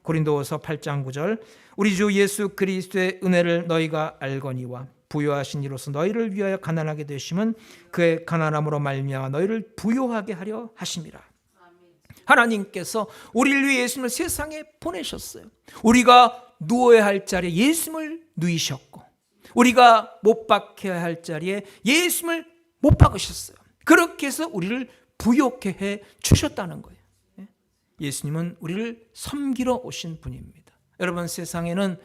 고린도후서 8장 9절, 우리 주 예수 그리스도의 은혜를 너희가 알거니와 부요하신 이로써 너희를 위하여 가난하게 되심은 그의 가난함으로 말미암아 너희를 부요하게 하려 하심이라. 하나님께서 우리를 위해 예수님을 세상에 보내셨어요. 우리가 누워야 할 자리에 예수님을 누이셨고, 우리가 못 박혀야 할 자리에 예수님을 못 박으셨어요. 그렇게 해서 우리를 부요케 해 주셨다는 거예요. 예수님은 우리를 섬기러 오신 분입니다. 여러분, 세상에는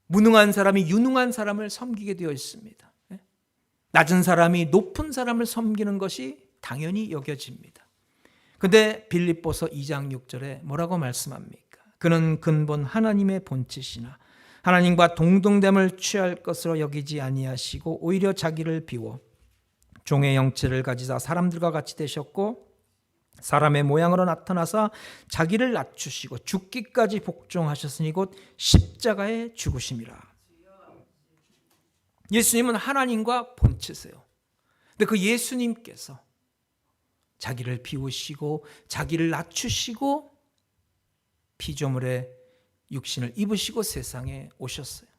무능한 사람이 유능한 사람을 섬기게 되어 있습니다. 낮은 사람이 높은 사람을 섬기는 것이 당연히 여겨집니다. 그런데 빌립보서 2장 6절에 뭐라고 말씀합니까? 그는 근본 하나님의 본체시나 하나님과 동등됨을 취할 것으로 여기지 아니하시고 오히려 자기를 비워 종의 형체를 가지사 사람들과 같이 되셨고 사람의 모양으로 나타나사 자기를 낮추시고 죽기까지 복종하셨으니 곧 십자가에 죽으심이라. 예수님은 하나님과 본체세요. 근데 그 예수님께서 자기를 비우시고 자기를 낮추시고 피조물의 육신을 입으시고 세상에 오셨어요.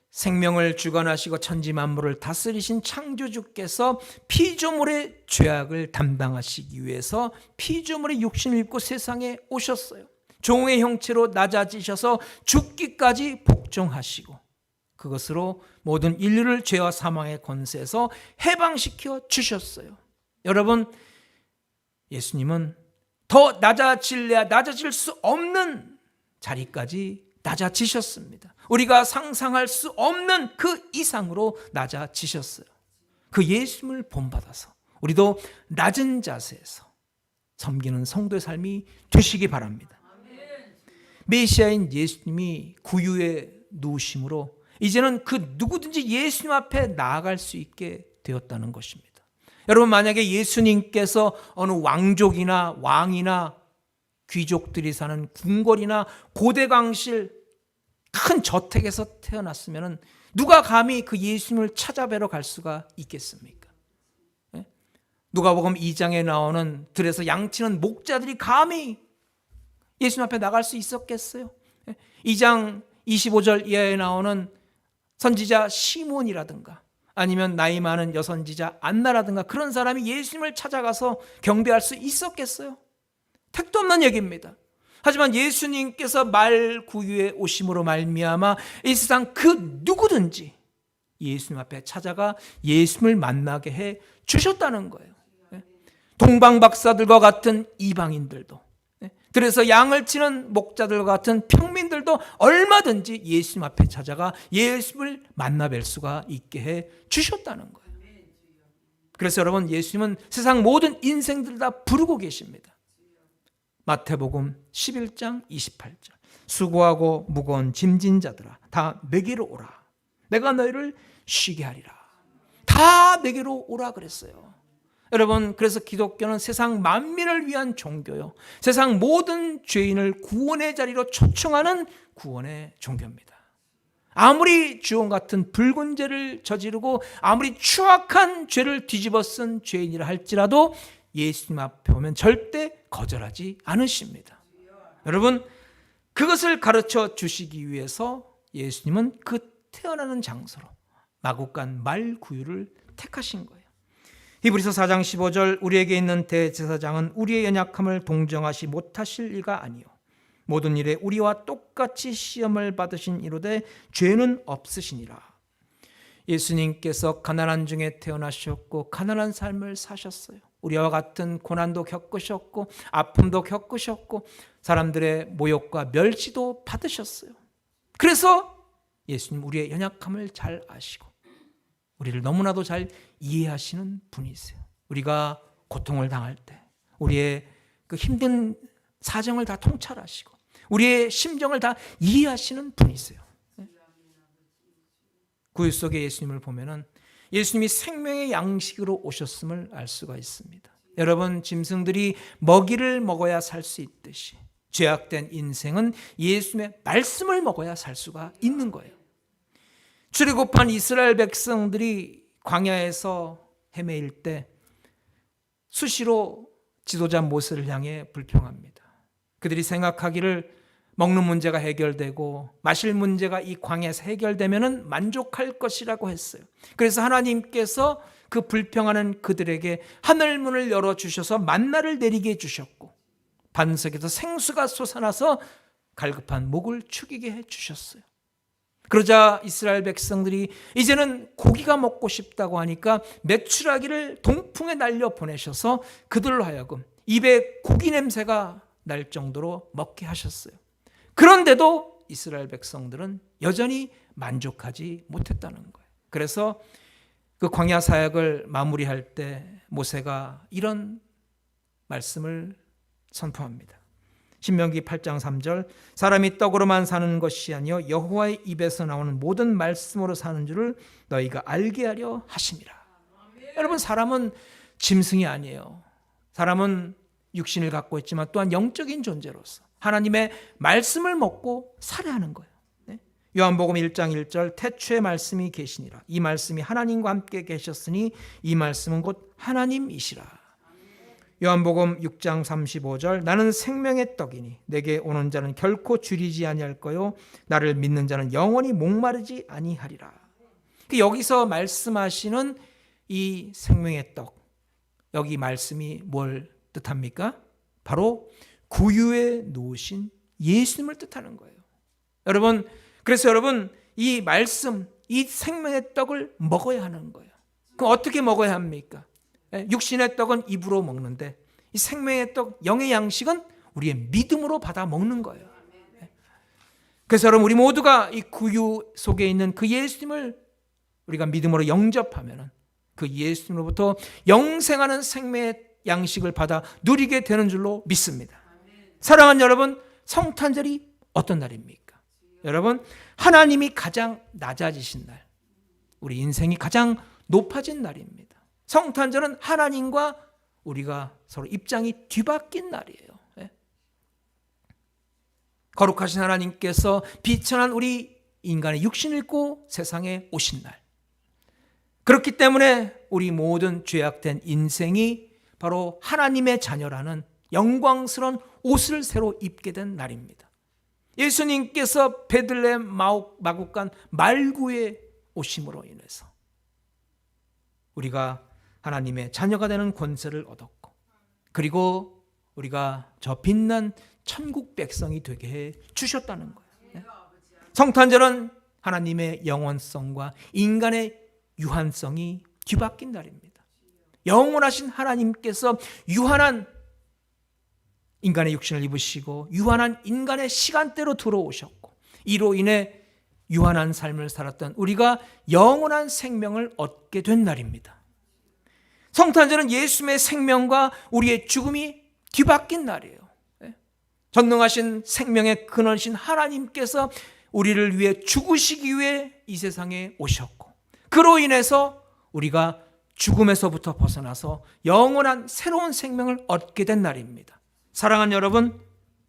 생명을 주관하시고 천지 만물을 다스리신 창조주께서 피조물의 죄악을 담당하시기 위해서 피조물의 육신을 입고 세상에 오셨어요. 종의 형체로 낮아지셔서 죽기까지 복종하시고 그것으로 모든 인류를 죄와 사망의 권세에서 해방시켜 주셨어요. 여러분, 예수님은 더 낮아질래야 낮아질 수 없는 자리까지 낮아지셨습니다. 우리가 상상할 수 없는 그 이상으로 낮아지셨어요. 그 예수님을 본받아서 우리도 낮은 자세에서 섬기는 성도의 삶이 되시기 바랍니다. 메시아인 예수님이 구유에 누우심으로 이제는 그 누구든지 예수님 앞에 나아갈 수 있게 되었다는 것입니다. 여러분, 만약에 예수님께서 어느 왕족이나 왕이나 귀족들이 사는 궁궐이나 고대강실 큰 저택에서 태어났으면 누가 감히 그 예수님을 찾아뵈러 갈 수가 있겠습니까? 누가복음 2장에 나오는 들에서 양치는 목자들이 감히 예수님 앞에 나갈 수 있었겠어요? 2장 25절 이하에 나오는 선지자 시몬이라든가 아니면 나이 많은 여선지자 안나라든가 그런 사람이 예수님을 찾아가서 경배할 수 있었겠어요? 택도 없는 얘기입니다. 하지만 예수님께서 말구유에 오심으로 말미암아 이 세상 그 누구든지 예수님 앞에 찾아가 예수님을 만나게 해 주셨다는 거예요. 동방박사들과 같은 이방인들도, 그래서 양을 치는 목자들과 같은 평민들도 얼마든지 예수님 앞에 찾아가 예수님을 만나뵐 수가 있게 해 주셨다는 거예요. 그래서 여러분, 예수님은 세상 모든 인생들 다 부르고 계십니다. 마태복음 11장 28절, 수고하고 무거운 짐진 자들아 다 내게로 오라. 내가 너희를 쉬게 하리라. 다 내게로 오라 그랬어요. 여러분, 그래서 기독교는 세상 만민을 위한 종교요, 세상 모든 죄인을 구원의 자리로 초청하는 구원의 종교입니다. 아무리 주홍 같은 붉은 죄를 저지르고 아무리 추악한 죄를 뒤집어 쓴 죄인이라 할지라도 예수님 앞에 오면 절대 거절하지 않으십니다. 여러분, 그것을 가르쳐 주시기 위해서 예수님은 그 태어나는 장소로 마국간 말구유를 택하신 거예요. 히브리서 4장 15절, 우리에게 있는 대제사장은 우리의 연약함을 동정하시 못하실 이가 아니요 모든 일에 우리와 똑같이 시험을 받으신 이로되 죄는 없으시니라. 예수님께서 가난한 중에 태어나셨고 가난한 삶을 사셨어요. 우리와 같은 고난도 겪으셨고 아픔도 겪으셨고 사람들의 모욕과 멸시도 받으셨어요. 그래서 예수님 우리의 연약함을 잘 아시고 우리를 너무나도 잘 이해하시는 분이세요. 우리가 고통을 당할 때 우리의 그 힘든 사정을 다 통찰하시고 우리의 심정을 다 이해하시는 분이세요. 구유 속에 예수님을 보면은 예수님이 생명의 양식으로 오셨음을 알 수가 있습니다. 여러분, 짐승들이 먹이를 먹어야 살 수 있듯이 죄악된 인생은 예수님의 말씀을 먹어야 살 수가 있는 거예요. 출애굽한 이스라엘 백성들이 광야에서 헤매일 때 수시로 지도자 모세를 향해 불평합니다. 그들이 생각하기를 먹는 문제가 해결되고 마실 문제가 이 광야에서 해결되면 만족할 것이라고 했어요. 그래서 하나님께서 그 불평하는 그들에게 하늘문을 열어주셔서 만나를 내리게 해주셨고 반석에서 생수가 솟아나서 갈급한 목을 축이게 해주셨어요. 그러자 이스라엘 백성들이 이제는 고기가 먹고 싶다고 하니까 메추라기를 동풍에 날려 보내셔서 그들로 하여금 입에 고기 냄새가 날 정도로 먹게 하셨어요. 그런데도 이스라엘 백성들은 여전히 만족하지 못했다는 거예요. 그래서 그 광야 사역을 마무리할 때 모세가 이런 말씀을 선포합니다. 신명기 8장 3절 사람이 떡으로만 사는 것이 아니요 여호와의 입에서 나오는 모든 말씀으로 사는 줄을 너희가 알게 하려 하심이라. 여러분, 사람은 짐승이 아니에요. 사람은 육신을 갖고 있지만 또한 영적인 존재로서 하나님의 말씀을 먹고 살아야 하는 거예요. 요한복음 1장 1절 태초에 말씀이 계시니라. 이 말씀이 하나님과 함께 계셨으니 이 말씀은 곧 하나님이시라. 요한복음 6장 35절 나는 생명의 떡이니 내게 오는 자는 결코 줄이지 아니할 거요 나를 믿는 자는 영원히 목마르지 아니하리라. 여기서 말씀하시는 이 생명의 떡, 여기 말씀이 뭘 뜻합니까? 바로 구유에 놓으신 예수님을 뜻하는 거예요. 여러분, 그래서 여러분 이 말씀, 이 생명의 떡을 먹어야 하는 거예요. 그럼 어떻게 먹어야 합니까? 육신의 떡은 입으로 먹는데 이 생명의 떡, 영의 양식은 우리의 믿음으로 받아 먹는 거예요. 그래서 여러분, 우리 모두가 이 구유 속에 있는 그 예수님을 우리가 믿음으로 영접하면 그 예수님으로부터 영생하는 생명의 양식을 받아 누리게 되는 줄로 믿습니다. 사랑하는 여러분, 성탄절이 어떤 날입니까? 여러분, 하나님이 가장 낮아지신 날, 우리 인생이 가장 높아진 날입니다. 성탄절은 하나님과 우리가 서로 입장이 뒤바뀐 날이에요. 거룩하신 하나님께서 비천한 우리 인간의 육신을 입고 세상에 오신 날. 그렇기 때문에 우리 모든 죄악된 인생이 바로 하나님의 자녀라는 영광스러운 옷을 새로 입게 된 날입니다. 예수님께서 베들레헴 마국간 말구에 오심으로 인해서 우리가 하나님의 자녀가 되는 권세를 얻었고, 그리고 우리가 저 빛난 천국 백성이 되게 해 주셨다는 거예요. 성탄절은 하나님의 영원성과 인간의 유한성이 뒤바뀐 날입니다. 영원하신 하나님께서 유한한 인간의 육신을 입으시고 유한한 인간의 시간대로 들어오셨고, 이로 인해 유한한 삶을 살았던 우리가 영원한 생명을 얻게 된 날입니다. 성탄절은 예수님의 생명과 우리의 죽음이 뒤바뀐 날이에요. 전능하신 생명의 근원이신 하나님께서 우리를 위해 죽으시기 위해 이 세상에 오셨고, 그로 인해서 우리가 죽음에서부터 벗어나서 영원한 새로운 생명을 얻게 된 날입니다. 사랑하는 여러분,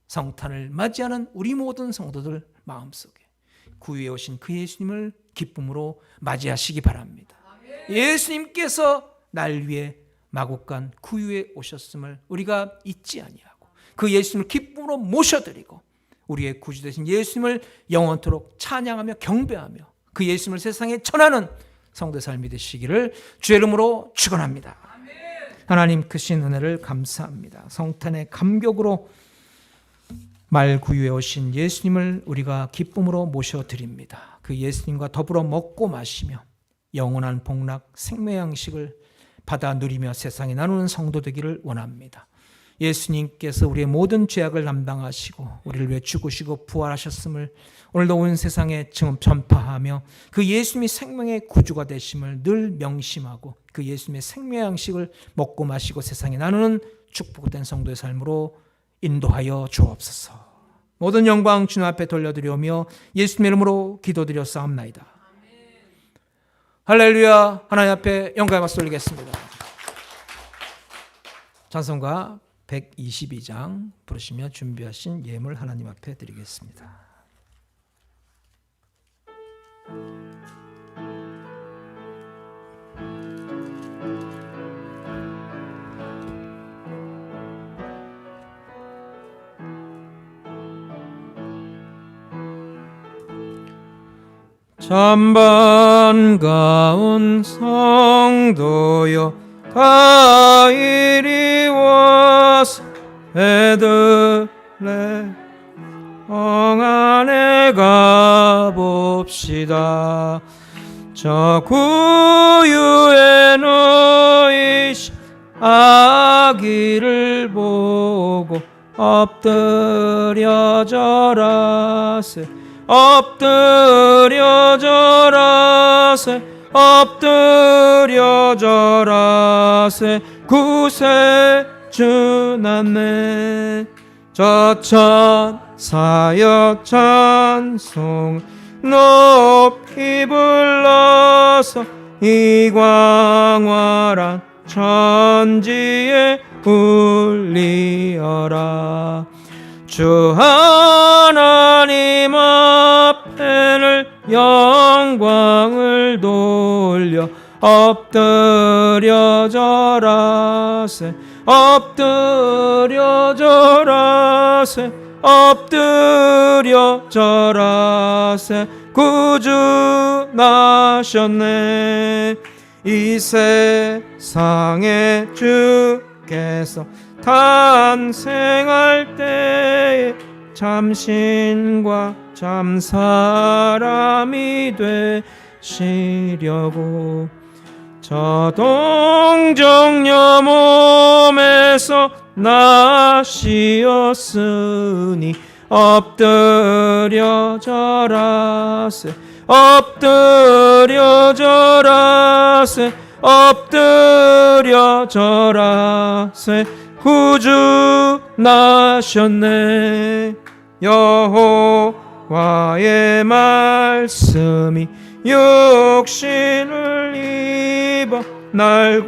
성탄을 맞이하는 우리 모든 성도들 마음속에 구유에 오신 그 예수님을 기쁨으로 맞이하시기 바랍니다. 예수님께서 날 위해 마국간 구유에 오셨음을 우리가 잊지 아니하고 그 예수님을 기쁨으로 모셔드리고 우리의 구주 되신 예수님을 영원토록 찬양하며 경배하며 그 예수님을 세상에 전하는 성도 삶이 되시기를 주의 이름으로 축원합니다. 하나님 크신 은혜를 감사합니다. 성탄의 감격으로 말구유에 오신 예수님을 우리가 기쁨으로 모셔드립니다. 그 예수님과 더불어 먹고 마시며 영원한 복락 생명의 양식을 받아 누리며 세상에 나누는 성도 되기를 원합니다. 예수님께서 우리의 모든 죄악을 담당하시고 우리를 위해 죽으시고 부활하셨음을 오늘도 온 세상에 전파하며 그 예수님이 생명의 구주가 되심을 늘 명심하고 그 예수님의 생명의 양식을 먹고 마시고 세상에 나누는 축복된 성도의 삶으로 인도하여 주옵소서. 모든 영광 주님 앞에 돌려드리오며 예수님의 이름으로 기도드렸사옵나이다. 할렐루야. 하나님 앞에 영광의 박수 올리겠습니다. 찬송가 122장 부르시며 준비하신 예물 하나님 앞에 드리겠습니다. 참 반가운 성도여 다 이리 와서 베들레헴 안에 가봅시다. 저 구유에 누이신 아기를 보고 엎드려 절하세 엎드려 절하세 엎드려 절하세 구세주 남네 저 천사여 찬송 높이 불러서 이 광활한 천지에 울리어라. 주 하나님 앞에는 영광을 돌려 엎드려 절하세 엎드려 절하세 엎드려 절하세 구주 나셨네. 이 세상에 주께서 탄생할 때에 참신과 참 사람이 되시려고 저 동정녀 몸에서 나시었으니 엎드려 절하세 엎드려 절하세 엎드려 절하세 구주 나셨네. 여호와의 말씀이 육신을 입어 날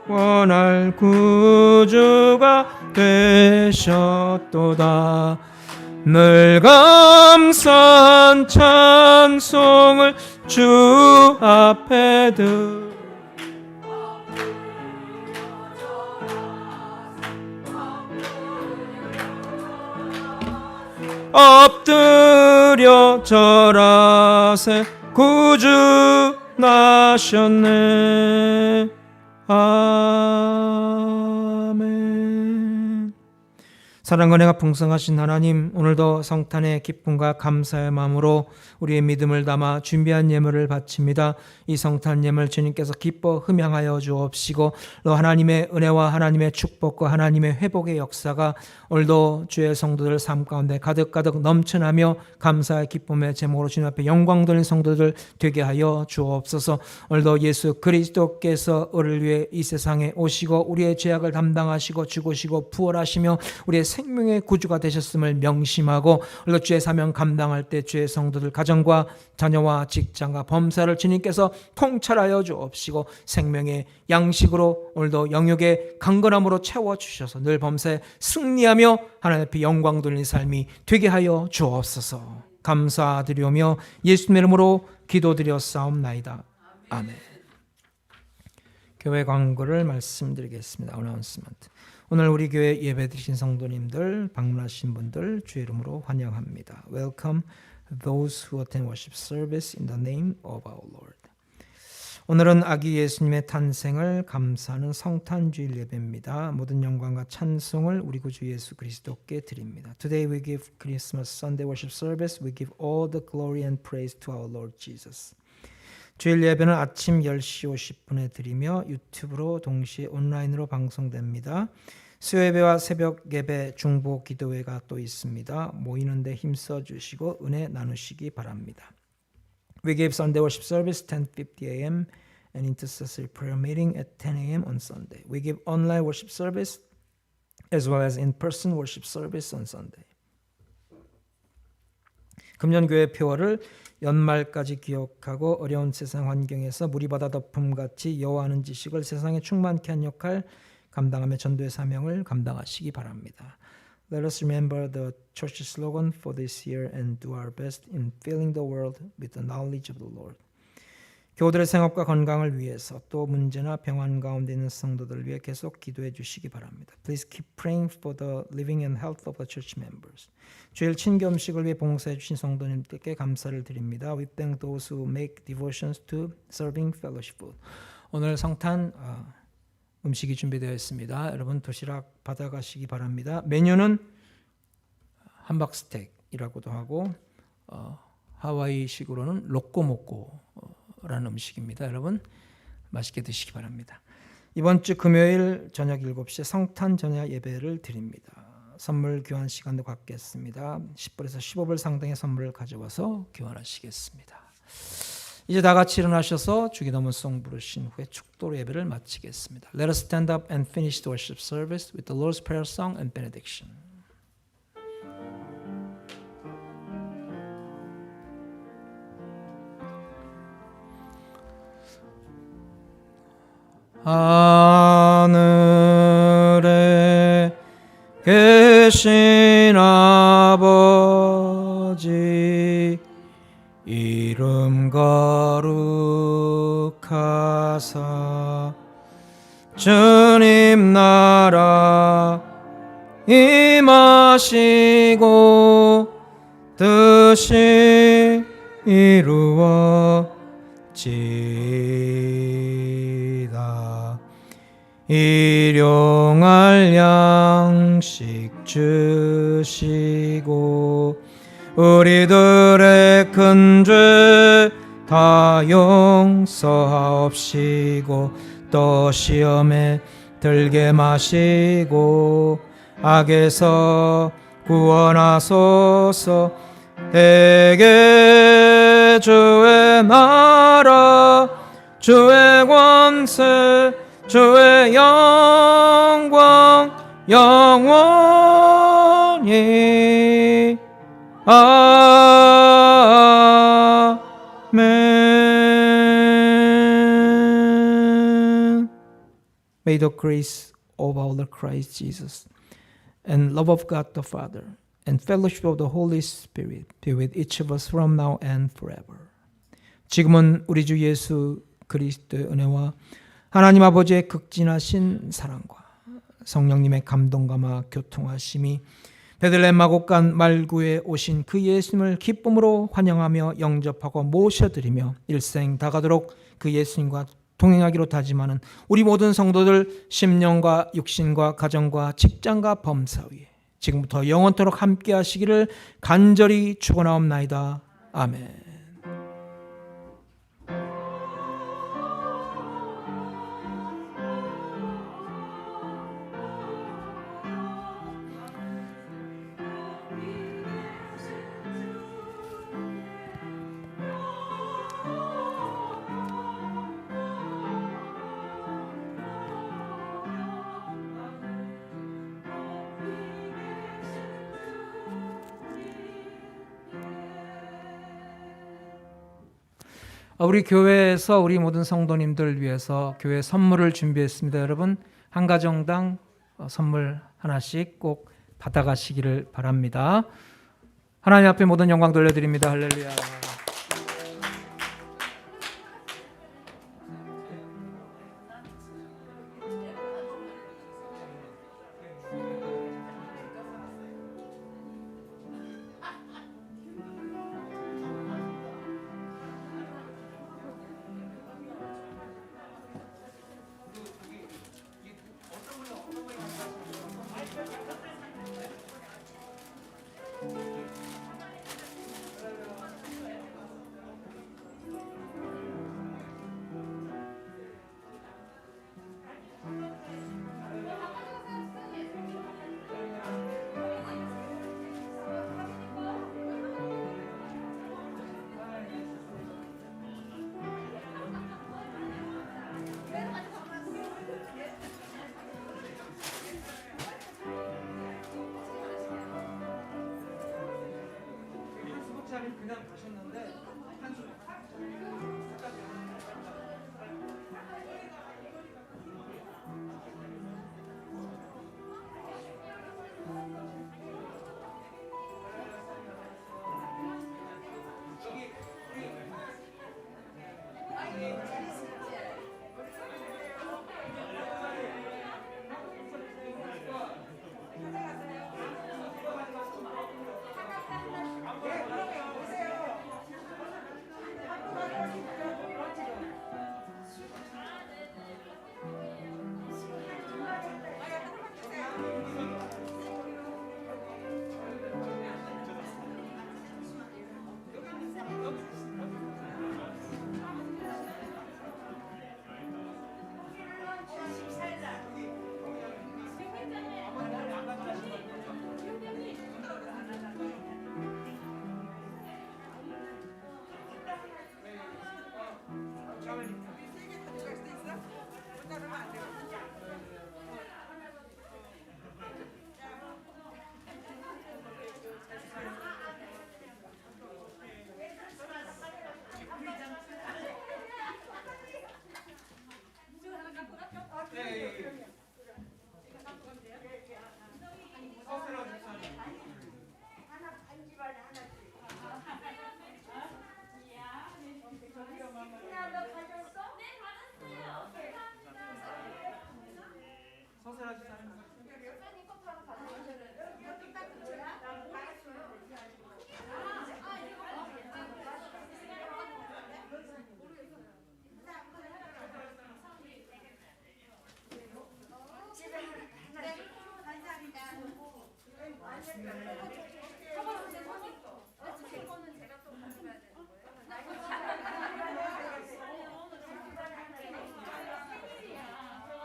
구원할 구주가 되셨도다. 늘 감사한 찬송을 주 앞에 엎드려 절하세 구주 나셨네. 아멘. 사랑과 은혜가 풍성하신 하나님, 오늘도 성탄의 기쁨과 감사의 마음으로 우리의 믿음을 담아 준비한 예물을 바칩니다. 이 성탄 예물 주님께서 기뻐 흠양하여 주옵시고 또 하나님의 은혜와 하나님의 축복과 하나님의 회복의 역사가 오늘도 주의 성도들 삶 가운데 가득가득 넘쳐나며 감사의 기쁨의 제목으로 주님 앞에 영광 돌린 성도들 되게 하여 주옵소서. 오늘도 예수 그리스도께서 우리를 위해 이 세상에 오시고 우리의 죄악을 담당하시고 죽으시고 부활하시며 우리의 생명의 구주가 되셨음을 명심하고 오늘도 주의 사명 감당할 때 주의 성도들 가정과 자녀와 직장과 범사를 주님께서 통찰하여 주옵시고 생명의 양식으로 오늘도 영육의 강건함으로 채워주셔서 늘 범사에 승리하며 하나님 앞에 영광 돌리는 삶이 되게 하여 주옵소서. 감사드리오며 예수님의 이름으로 기도드렸사옵나이다. 아멘. 교회 광고를 말씀드리겠습니다. 어나운스먼트. 오늘 우리 교회 예배드리신 성도님들, 방문하신 분들 주의 이름으로 환영합니다. Welcome those who attend worship service in the name of our Lord. 오늘은 아기 예수님의 탄생을 감사하는 성탄주일 예배입니다. 모든 영광과 찬송을 우리 구주 예수 그리스도께 드립니다. Today we give Christmas Sunday worship service. We give all the glory and praise to our Lord Jesus. 주일 예배는 아침 10시 50분에 드리며 유튜브로 동시에 온라인으로 방송됩니다. 수요예배와 새벽 예배, 중보 기도회가 또 있습니다. 모이는 데 힘써 주시고 은혜 나누시기 바랍니다. We give Sunday worship service 10:50 a.m. and intercessory prayer meeting at 10 a.m. on Sunday. We give online worship service as well as in-person worship service on Sunday. 금년교회 표어를 연말까지 기억하고 어려운 세상 환경에서 물이 바다 덮음같이 여호와하는 지식을 세상에 충만케 한 역할 감당하며 전도의 사명을 감당하시기 바랍니다. Let us remember the church slogan for this year and do our best in filling the world with the knowledge of the Lord. 교우들의 생업과 건강을 위해서 또 문제나 병환 가운데 있는 성도들을 위해 계속 기도해 주시기 바랍니다. Please keep praying for the living and health of the church members. 주일 친교 음식을 위해 봉사해 주신 성도님들께 감사를 드립니다. We thank those who make devotions to serving fellowship food. 오늘 성탄 음식이 준비되어 있습니다. 여러분 도시락 받아가시기 바랍니다. 메뉴는 함박스테이크이라고도 하고 하와이식으로는 로꼬모꼬라는 음식입니다. 여러분 맛있게 드시기 바랍니다. 이번 주 금요일 저녁 7시에 성탄 전야 예배를 드립니다. 선물 교환 시간도 갖겠습니다. 10불에서 15불 상당의 선물을 가져와서 교환하시겠습니다. 이제 다 같이 일어나셔서 주기도문송 부르신 후에 축도로 예배를 마치겠습니다. Let us stand up and finish the worship service with the Lord's Prayer song and benediction. 하늘에 계신 아버지 이름 거룩하사 주님 나라 임하시고 뜻이 이루어지이다. 일용할 양식 주시고 우리들의 큰 죄 다 용서하옵시고 또 시험에 들게 마시고 악에서 구원하소서. 대개 주의 나라 주의 권세 주의 영광 영원히 아멘. May the grace of our Lord Christ Jesus and love of God the Father and fellowship of the Holy Spirit be with each of us from now and forever. 지금은 우리 주 예수 그리스도의 은혜와 하나님 아버지의 극진하신 사랑과 성령님의 감동감화 교통하심이 베들레헴 마곡간 말구에 오신 그 예수님을 기쁨으로 환영하며 영접하고 모셔드리며 일생 다가도록 그 예수님과 동행하기로 다짐하는 우리 모든 성도들 심령과 육신과 가정과 직장과 범사 위에 지금부터 영원토록 함께 하시기를 간절히 축원하옵나이다. 아멘. 우리 교회에서 우리 모든 성도님들 위해서 교회 선물을 준비했습니다. 여러분 한 가정당 선물 하나씩 꼭 받아가시기를 바랍니다. 하나님 앞에 모든 영광 돌려드립니다. 할렐루야.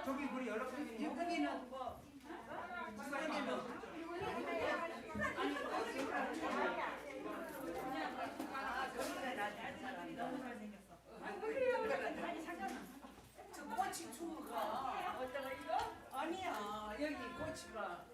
저기 우리 연락처는 여기는 뭐 너무 잘생겼어. 아니 잠깐만. 저 꼬치 추가. 어쩌가 이거? 아니야. 여기 꼬치가